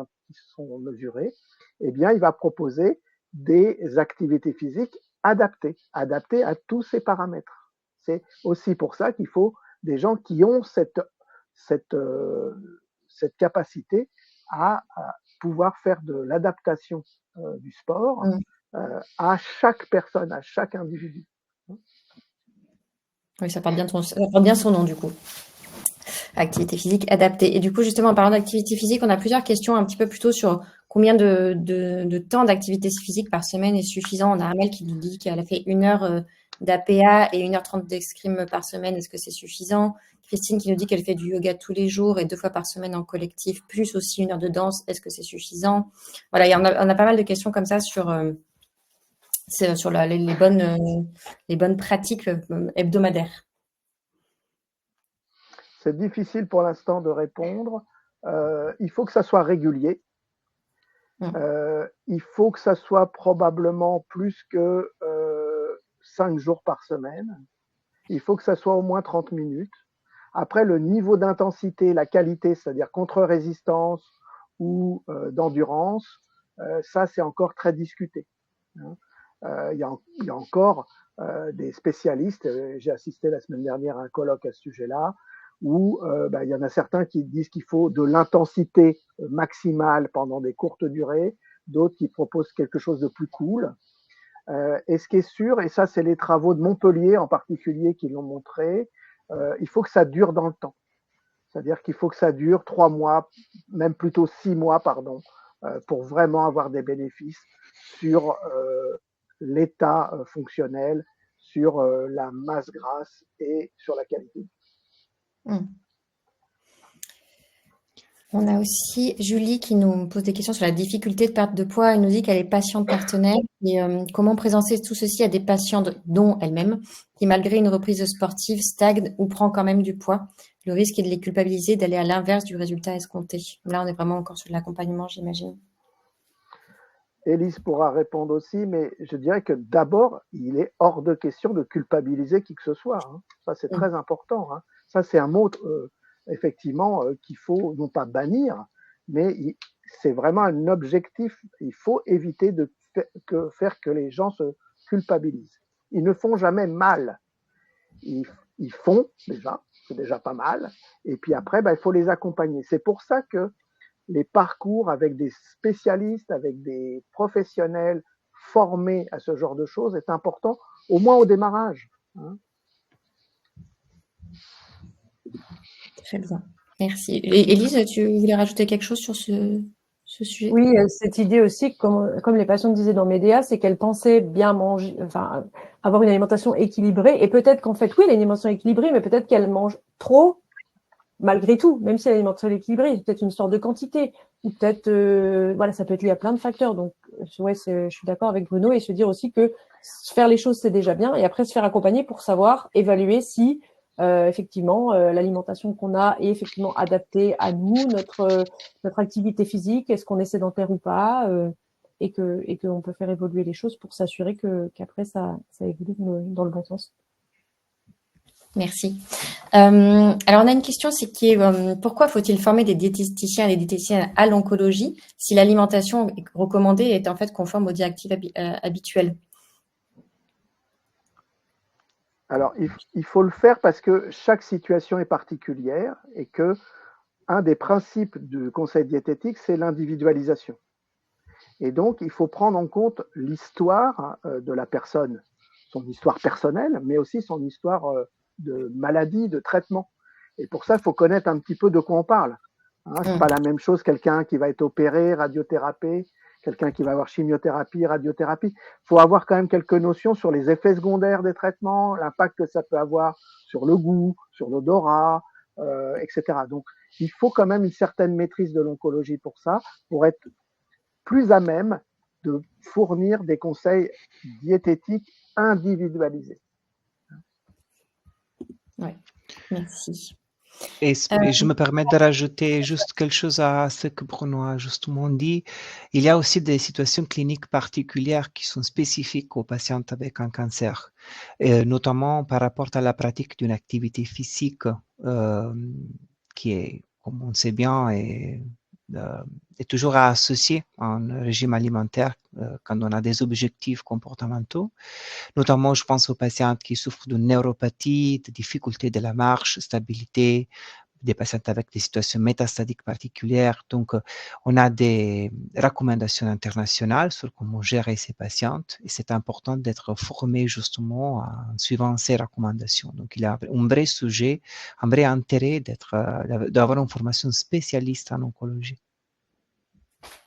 sont mesurés, eh bien, il va proposer des activités physiques adaptées à tous ces paramètres. C'est aussi pour ça qu'il faut des gens qui ont cette capacité à pouvoir faire de l'adaptation du sport à chaque personne, à chaque individu. Oui, ça porte bien son nom du coup. Activité physique adaptée. Et du coup, justement, en parlant d'activité physique, on a plusieurs questions un petit peu plutôt sur combien de temps d'activité physique par semaine est suffisant. On a Armel qui nous dit qu'elle a fait 1 heure d'APA et 1h30 d'escrime par semaine. Est-ce que c'est suffisant? Christine qui nous dit qu'elle fait du yoga tous les jours et 2 fois par semaine en collectif, plus aussi 1 heure de danse. Est-ce que c'est suffisant? Voilà, on a pas mal de questions comme ça sur les bonnes pratiques hebdomadaires. C'est difficile pour l'instant de répondre. Il faut que ça soit régulier. Il faut que ça soit probablement plus que 5 jours par semaine. Il faut que ça soit au moins 30 minutes. Après, le niveau d'intensité, la qualité, c'est-à-dire contre-résistance ou d'endurance, ça, c'est encore très discuté. Il y a encore des spécialistes. J'ai assisté la semaine dernière à un colloque à ce sujet-là, où il y en a certains qui disent qu'il faut de l'intensité maximale pendant des courtes durées, d'autres qui proposent quelque chose de plus cool. Et ce qui est sûr, et ça c'est les travaux de Montpellier en particulier qui l'ont montré, il faut que ça dure dans le temps. C'est-à-dire qu'il faut que ça dure 3 mois, même plutôt 6 mois, pardon, pour vraiment avoir des bénéfices sur l'état fonctionnel, sur la masse grasse et sur la qualité. On a aussi Julie qui nous pose des questions sur la difficulté de perte de poids. Elle nous dit qu'elle est patiente partenaire et comment présenter tout ceci à des patients dont elle-même qui, malgré une reprise sportive, stagne ou prend quand même du poids. Le risque est de les culpabiliser, d'aller à l'inverse du résultat escompté. Là, on est vraiment encore sur l'accompagnement, j'imagine. Élise pourra répondre aussi, mais je dirais que d'abord, il est hors de question de culpabiliser qui que ce soit. Hein. Ça, c'est très important. Hein. Ça, c'est un mot, effectivement, qu'il faut non pas bannir, mais c'est vraiment un objectif. Il faut éviter de faire que les gens se culpabilisent. Ils ne font jamais mal. Ils font déjà, c'est déjà pas mal. Et puis après, il faut les accompagner. C'est pour ça que les parcours avec des spécialistes, avec des professionnels formés à ce genre de choses est important, au moins au démarrage. Hein. Très bien. Merci. Élise, tu voulais rajouter quelque chose sur ce sujet? Oui, cette idée aussi, comme les patientes disaient dans Medea, c'est qu'elles pensaient bien manger, enfin, avoir une alimentation équilibrée. Et peut-être qu'en fait, oui, l'alimentation équilibrée, mais peut-être qu'elles mangent trop, malgré tout, même si l'alimentation est équilibrée, c'est peut-être une sorte de quantité. Ou peut-être, voilà, ça peut être lié à plein de facteurs. Donc, ouais, je suis d'accord avec Bruno et se dire aussi que faire les choses, c'est déjà bien. Et après, se faire accompagner pour savoir évaluer si, effectivement, l'alimentation qu'on a est effectivement adaptée à nous, notre activité physique, est-ce qu'on est sédentaire ou pas, et qu'on peut faire évoluer les choses pour s'assurer qu'après ça évolue dans le bon sens. Merci. Alors, on a une question, c'est qui est pourquoi faut-il former des diététiciens et des diététiciennes à l'oncologie si l'alimentation recommandée est en fait conforme aux directives habituelles? Alors, il faut le faire parce que chaque situation est particulière et que un des principes du conseil diététique, c'est l'individualisation. Et donc, il faut prendre en compte l'histoire de la personne son histoire personnelle, mais aussi son histoire de maladie, de traitement. Et pour ça, il faut connaître un petit peu de quoi on parle. Hein, c'est pas la même chose quelqu'un qui va être opéré, radiothérapie, quelqu'un qui va avoir chimiothérapie, radiothérapie. Il faut avoir quand même quelques notions sur les effets secondaires des traitements, l'impact que ça peut avoir sur le goût, sur l'odorat, etc. Donc, il faut quand même une certaine maîtrise de l'oncologie pour ça, pour être plus à même de fournir des conseils diététiques individualisés. Oui, merci. Et je me permets de rajouter juste quelque chose à ce que Bruno a justement dit. Il y a aussi des situations cliniques particulières qui sont spécifiques aux patients avec un cancer, notamment par rapport à la pratique d'une activité physique qui est, comme on sait bien, est toujours associée à un régime alimentaire quand on a des objectifs comportementaux. Notamment, je pense aux patients qui souffrent de neuropathie, de difficultés de la marche, stabilité, des patients avec des situations métastatiques particulières. Donc, on a des recommandations internationales sur comment gérer ces patientes et c'est important d'être formé justement en suivant ces recommandations. Donc, il y a un vrai sujet, un vrai intérêt d'avoir une formation spécialiste en oncologie.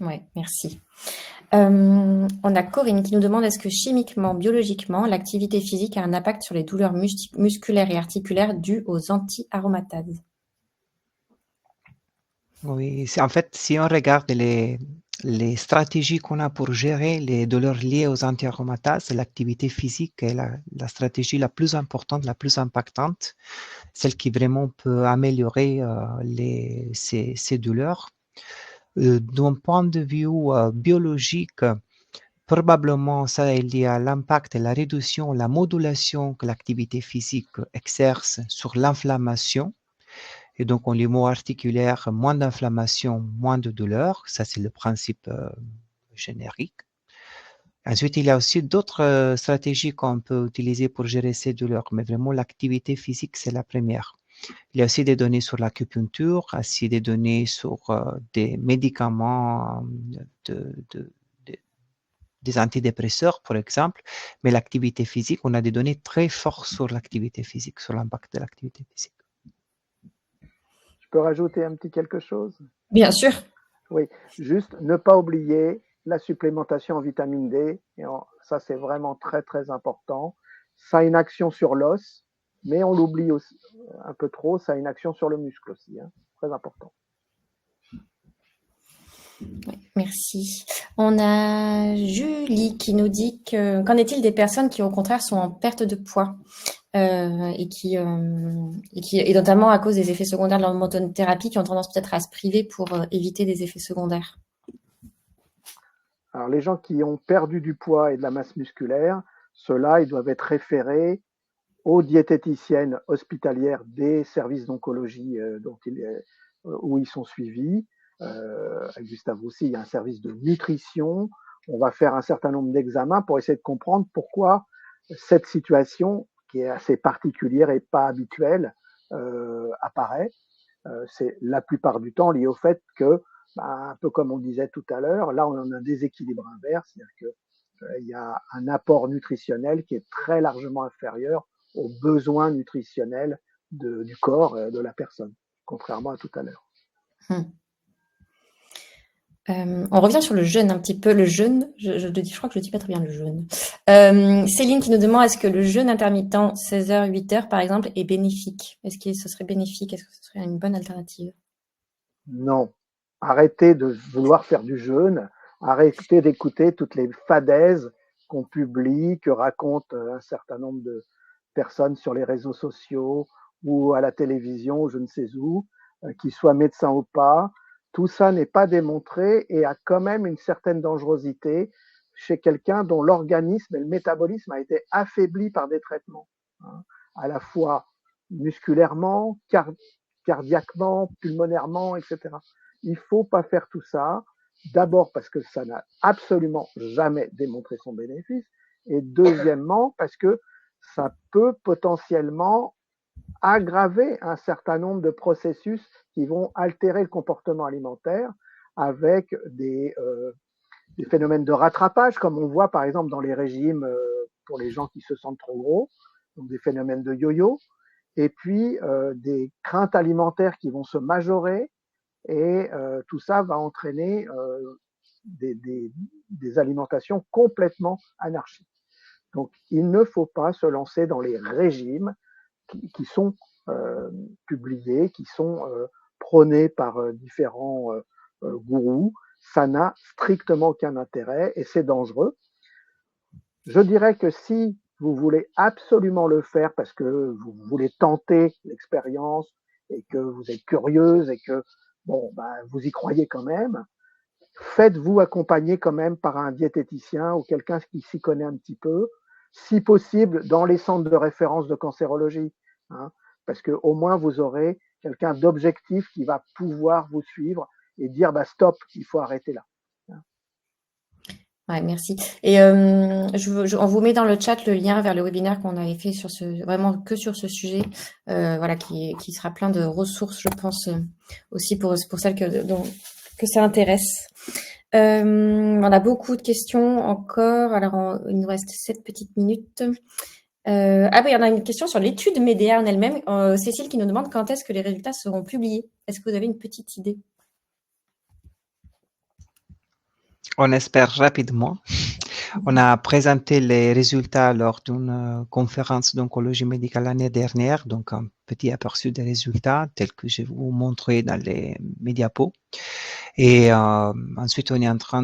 Oui, merci. On a Corinne qui nous demande est-ce que chimiquement, biologiquement, l'activité physique a un impact sur les douleurs musculaires et articulaires dues aux anti-aromatases? Oui, en fait, si on regarde les stratégies qu'on a pour gérer les douleurs liées aux anti-aromatases, l'activité physique est la stratégie la plus importante, la plus impactante, celle qui vraiment peut améliorer ces douleurs. D'un point de vue biologique, probablement ça est lié à l'impact et la réduction, la modulation que l'activité physique exerce sur l'inflammation. Et donc, en limo articulaire, moins d'inflammation, moins de douleur. Ça, c'est le principe générique. Ensuite, il y a aussi d'autres stratégies qu'on peut utiliser pour gérer ces douleurs, mais vraiment, l'activité physique, c'est la première. Il y a aussi des données sur l'acupuncture, aussi des données sur des médicaments, des antidépresseurs, par exemple, mais l'activité physique, on a des données très fortes sur l'activité physique, sur l'impact de l'activité physique. Je peux rajouter un petit quelque chose? Bien sûr. Oui, juste ne pas oublier la supplémentation en vitamine D. Et ça, c'est vraiment très, très important. Ça a une action sur l'os, mais on l'oublie aussi un peu trop, ça a une action sur le muscle aussi. Hein. Très important. Oui, merci. On a Julie qui nous dit qu'en est-il des personnes qui, au contraire, sont en perte de poids et notamment à cause des effets secondaires de l'hormonothérapie qui ont tendance peut-être à se priver pour éviter des effets secondaires? Alors, les gens qui ont perdu du poids et de la masse musculaire, ceux-là, ils doivent être référés aux diététiciennes hospitalières des services d'oncologie où ils sont suivis. À Gustave Roussy, il y a un service de nutrition. On va faire un certain nombre d'examens pour essayer de comprendre pourquoi cette situation, qui est assez particulière et pas habituelle, apparaît. C'est la plupart du temps lié au fait que, un peu comme on disait tout à l'heure, là on a un déséquilibre inverse, c'est-à-dire qu'il y a un apport nutritionnel qui est très largement inférieur aux besoins nutritionnels du corps de la personne, contrairement à tout à l'heure. On revient sur le jeûne un petit peu. Le jeûne, je crois que je ne dis pas très bien le jeûne. Céline qui nous demande est-ce que le jeûne intermittent 16h, 8h par exemple est bénéfique? Est-ce que ce serait bénéfique? Est-ce que ce serait une bonne alternative? Non. Arrêtez de vouloir faire du jeûne. Arrêtez d'écouter toutes les fadaises qu'on publie, que racontent un certain nombre de personnes sur les réseaux sociaux ou à la télévision, ou je ne sais où, qu'ils soient médecins ou pas. Tout ça n'est pas démontré et a quand même une certaine dangerosité chez quelqu'un dont l'organisme et le métabolisme a été affaibli par des traitements, hein, à la fois musculairement, cardiaquement, pulmonairement, etc. Il ne faut pas faire tout ça. D'abord parce que ça n'a absolument jamais démontré son bénéfice. Et deuxièmement, parce que ça peut potentiellement aggraver un certain nombre de processus qui vont altérer le comportement alimentaire avec des phénomènes de rattrapage, comme on voit par exemple dans les régimes pour les gens qui se sentent trop gros, donc des phénomènes de yo-yo, et puis des craintes alimentaires qui vont se majorer, et tout ça va entraîner des alimentations complètement anarchiques. Donc, il ne faut pas se lancer dans les régimes qui sont publiés, qui sont prônés par différents gourous. Ça n'a strictement aucun intérêt et c'est dangereux. Je dirais que si vous voulez absolument le faire parce que vous voulez tenter l'expérience et que vous êtes curieuse et que bon, bah, vous y croyez quand même, faites-vous accompagner quand même par un diététicien ou quelqu'un qui s'y connaît un petit peu, si possible dans les centres de référence de cancérologie, hein, parce que au moins vous aurez quelqu'un d'objectif qui va pouvoir vous suivre et dire bah stop, il faut arrêter là. Ouais, merci. Et on vous met dans le chat le lien vers le webinaire qu'on avait fait sur vraiment que sur ce sujet, voilà, qui sera plein de ressources, je pense, aussi pour celles que ça intéresse. On a beaucoup de questions encore. Alors, il nous reste 7 petites minutes. Ah oui, on a une question sur l'étude MEDEA en elle-même. Cécile qui nous demande quand est-ce que les résultats seront publiés. Est-ce que vous avez une petite idée? On espère rapidement. On a présenté les résultats lors d'une conférence d'oncologie médicale l'année dernière, donc un petit aperçu des résultats tels que je vais vous montrer dans les médiapos. Et ensuite, on est en train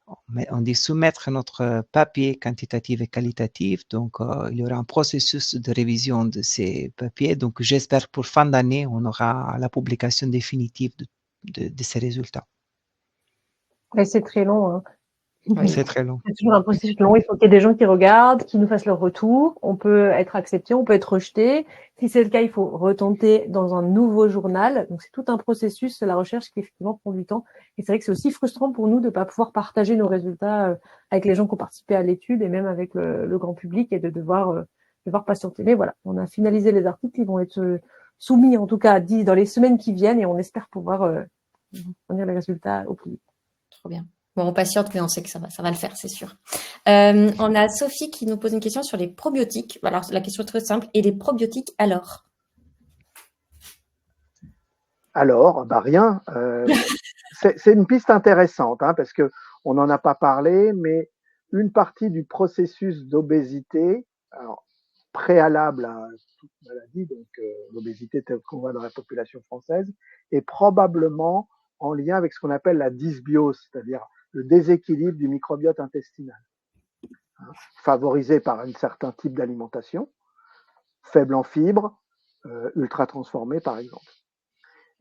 on dit soumettre notre papier quantitatif et qualitatif. Donc, il y aura un processus de révision de ces papiers. Donc, j'espère pour fin d'année, on aura la publication définitive de ces résultats. Mais c'est très long. Hein. Oui. C'est très long. C'est toujours un processus long. Il faut qu'il y ait des gens qui regardent, qui nous fassent leur retour. On peut être accepté, on peut être rejeté. Si c'est le cas, il faut retenter dans un nouveau journal. Donc, c'est tout un processus, la recherche qui effectivement prend du temps. Et c'est vrai que c'est aussi frustrant pour nous de ne pas pouvoir partager nos résultats avec les gens qui ont participé à l'étude et même avec le grand public et de devoir patienter. Mais voilà, on a finalisé les articles. Ils vont être soumis, en tout cas, dans les semaines qui viennent et on espère pouvoir fournir les résultats au plus vite. Trop bien. Bon, on patiente, mais on sait que ça va le faire, c'est sûr. On a Sophie qui nous pose une question sur les probiotiques. Alors, la question est très simple. Et les probiotiques, alors? Alors, bah rien. C'est une piste intéressante, hein, parce que on n'en a pas parlé, mais une partie du processus d'obésité, alors préalable à toute maladie, donc l'obésité telle qu'on voit dans la population française, est probablement en lien avec ce qu'on appelle la dysbiose, c'est-à-dire le déséquilibre du microbiote intestinal, hein, favorisé par un certain type d'alimentation, faible en fibres, ultra transformée par exemple.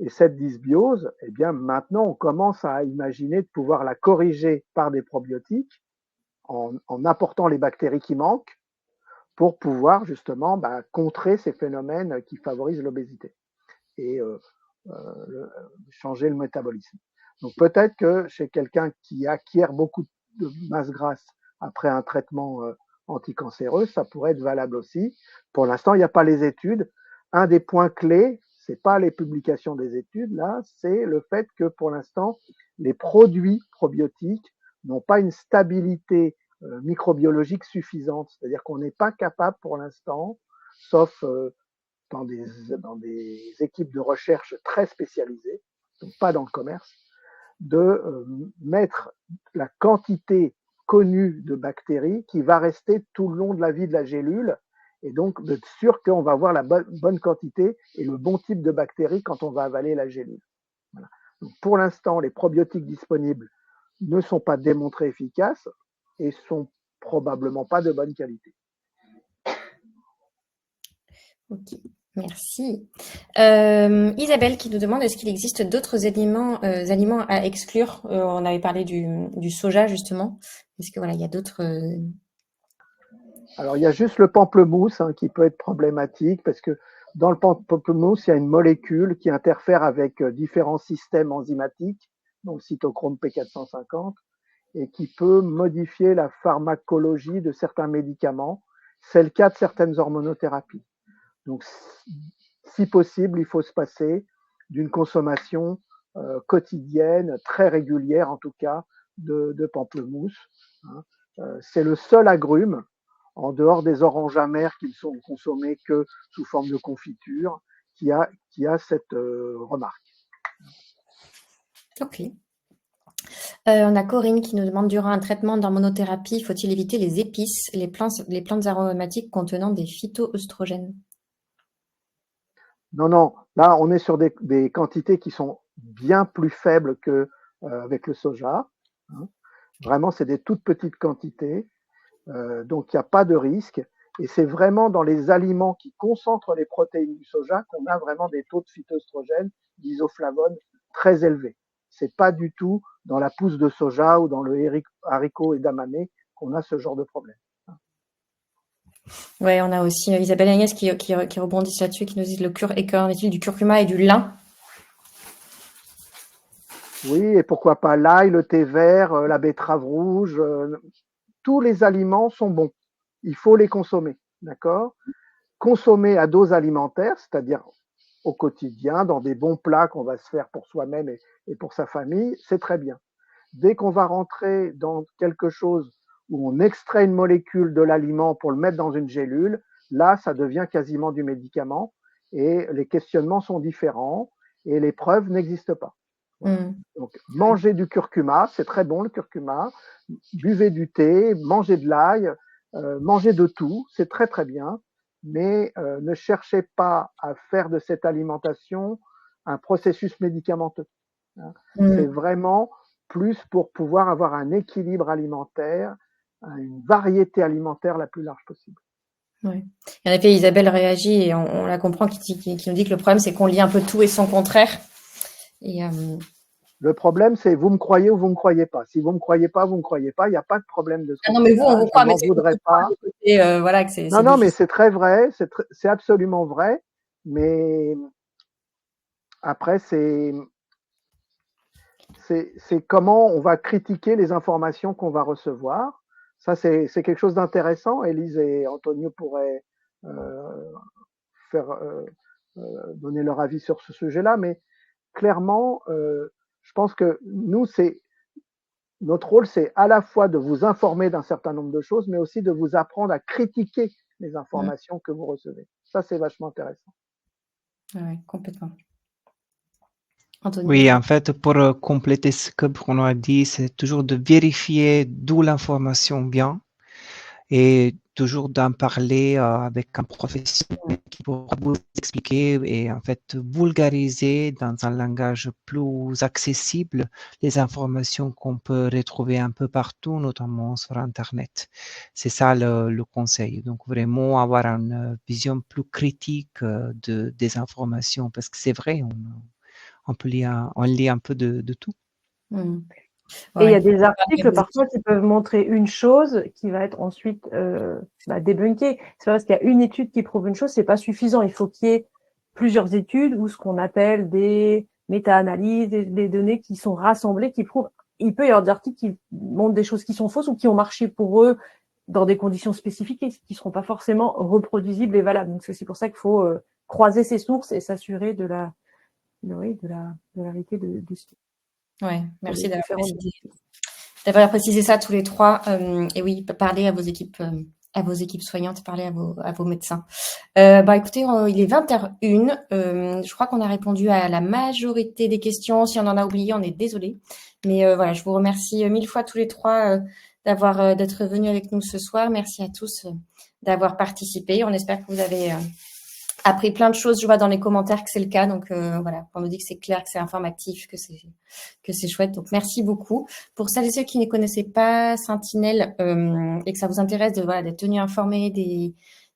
Et cette dysbiose, eh bien maintenant on commence à imaginer de pouvoir la corriger par des probiotiques en apportant les bactéries qui manquent pour pouvoir justement contrer ces phénomènes qui favorisent l'obésité et changer le métabolisme. Donc peut-être que chez quelqu'un qui acquiert beaucoup de masse grasse après un traitement anticancéreux, ça pourrait être valable aussi. Pour l'instant, il n'y a pas les études. Un des points clés, c'est pas les publications des études, là, c'est le fait que pour l'instant, les produits probiotiques n'ont pas une stabilité microbiologique suffisante. C'est-à-dire qu'on n'est pas capable pour l'instant, sauf dans des équipes de recherche très spécialisées, donc pas dans le commerce, de mettre la quantité connue de bactéries qui va rester tout le long de la vie de la gélule et donc d'être sûr qu'on va avoir la bonne quantité et le bon type de bactéries quand on va avaler la gélule. Voilà. Donc pour l'instant, les probiotiques disponibles ne sont pas démontrés efficaces et sont probablement pas de bonne qualité. Ok, merci. Isabelle qui nous demande est-ce qu'il existe d'autres aliments à exclure? On avait parlé du soja justement. Est-ce que voilà, il y a d'autres Alors il y a juste le pamplemousse qui peut être problématique parce que dans le pamplemousse, il y a une molécule qui interfère avec différents systèmes enzymatiques, dont le cytochrome P450, et qui peut modifier la pharmacologie de certains médicaments. C'est le cas de certaines hormonothérapies. Donc, si possible, il faut se passer d'une consommation quotidienne, très régulière en tout cas, de pamplemousse, hein, C'est le seul agrume, en dehors des oranges amères qui ne sont consommées que sous forme de confiture, qui a cette remarque. Ok. On a Corinne qui nous demande, durant un traitement d'hormonothérapie, faut-il éviter les épices, les plantes aromatiques contenant des phytoœstrogènes? Non, là on est sur des quantités qui sont bien plus faibles que avec le soja. Hein. Vraiment, c'est des toutes petites quantités, donc il n'y a pas de risque. Et c'est vraiment dans les aliments qui concentrent les protéines du soja qu'on a vraiment des taux de phytoestrogènes, d'isoflavones très élevés. C'est pas du tout dans la pousse de soja ou dans le haricot et d'amamé qu'on a ce genre de problème. Ouais, on a aussi Isabelle et Agnès qui rebondissent là-dessus, qui nous disent et qu'en est-il du curcuma et du lin? Oui, et pourquoi pas l'ail, le thé vert, la betterave rouge, tous les aliments sont bons. Il faut les consommer, d'accord? Consommer à dose alimentaire, c'est-à-dire au quotidien, dans des bons plats qu'on va se faire pour soi-même et pour sa famille, c'est très bien. Dès qu'on va rentrer dans quelque chose où on extrait une molécule de l'aliment pour le mettre dans une gélule, là, ça devient quasiment du médicament et les questionnements sont différents et les preuves n'existent pas. Voilà. Donc, mangez du curcuma, c'est très bon le curcuma, buvez du thé, mangez de l'ail, mangez de tout, c'est très très bien, mais ne cherchez pas à faire de cette alimentation un processus médicamenteux. Hein. C'est vraiment plus pour pouvoir avoir un équilibre alimentaire, une variété alimentaire la plus large possible. Ouais. En effet, Isabelle réagit et on la comprend, qui nous dit que le problème, c'est qu'on lit un peu tout et son contraire. Et, le problème, c'est vous me croyez ou vous me croyez pas. Si vous me croyez pas, vous me croyez pas. Il n'y a pas de problème de ce côté-là. Non, mais vous, on vous croit, mais je n'en voudrais pas. Côté, voilà, que c'est non, mais c'est très vrai. C'est absolument vrai. Mais après, c'est comment on va critiquer les informations qu'on va recevoir. Ça, c'est quelque chose d'intéressant. Élise et Antonio pourraient donner leur avis sur ce sujet-là. Mais clairement, je pense que nous, notre rôle, c'est à la fois de vous informer d'un certain nombre de choses, mais aussi de vous apprendre à critiquer les informations que vous recevez. Ça, c'est vachement intéressant. Oui, complètement. Anthony. Oui, en fait, pour compléter ce que Bruno a dit, c'est toujours de vérifier d'où l'information vient et toujours d'en parler avec un professionnel qui pourra vous expliquer et en fait vulgariser dans un langage plus accessible les informations qu'on peut retrouver un peu partout, notamment sur Internet. C'est ça le conseil. Donc vraiment avoir une vision plus critique des informations parce que c'est vrai, on lit un peu de tout. Et il y a des articles parfois qui peuvent montrer une chose qui va être ensuite débunkée. C'est pas parce qu'il y a une étude qui prouve une chose, c'est pas suffisant. Il faut qu'il y ait plusieurs études ou ce qu'on appelle des méta-analyses, des données qui sont rassemblées, qui prouvent. Il peut y avoir des articles qui montrent des choses qui sont fausses ou qui ont marché pour eux dans des conditions spécifiques et qui seront pas forcément reproduisibles et valables. Donc c'est pour ça qu'il faut croiser ces sources et s'assurer de la vérité de ce qui. Ouais, merci d'avoir précisé ça tous les trois. Et oui, parlez à vos équipes soignantes, parlez à vos médecins. Écoutez, il est 20h01. Je crois qu'on a répondu à la majorité des questions. Si on en a oublié, on est désolé. Mais voilà, je vous remercie mille fois tous les trois d'être venus avec nous ce soir. Merci à tous d'avoir participé. On espère que vous avez appris plein de choses. Je vois dans les commentaires que c'est le cas. Donc voilà, on nous dit que c'est clair, que c'est informatif, que c'est chouette. Donc merci beaucoup. Pour celles et ceux qui ne connaissaient pas Sentinelle et que ça vous intéresse d'être tenus informés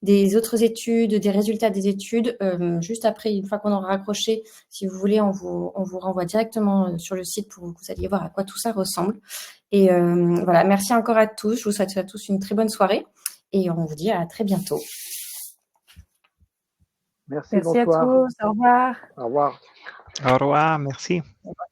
des autres études, des résultats des études, juste après, une fois qu'on aura raccroché, si vous voulez, on vous renvoie directement sur le site pour que vous alliez voir à quoi tout ça ressemble. Et voilà, merci encore à tous. Je vous souhaite à tous une très bonne soirée et on vous dit à très bientôt. Merci à tous. Au revoir. Au revoir. Au revoir, merci. Au revoir.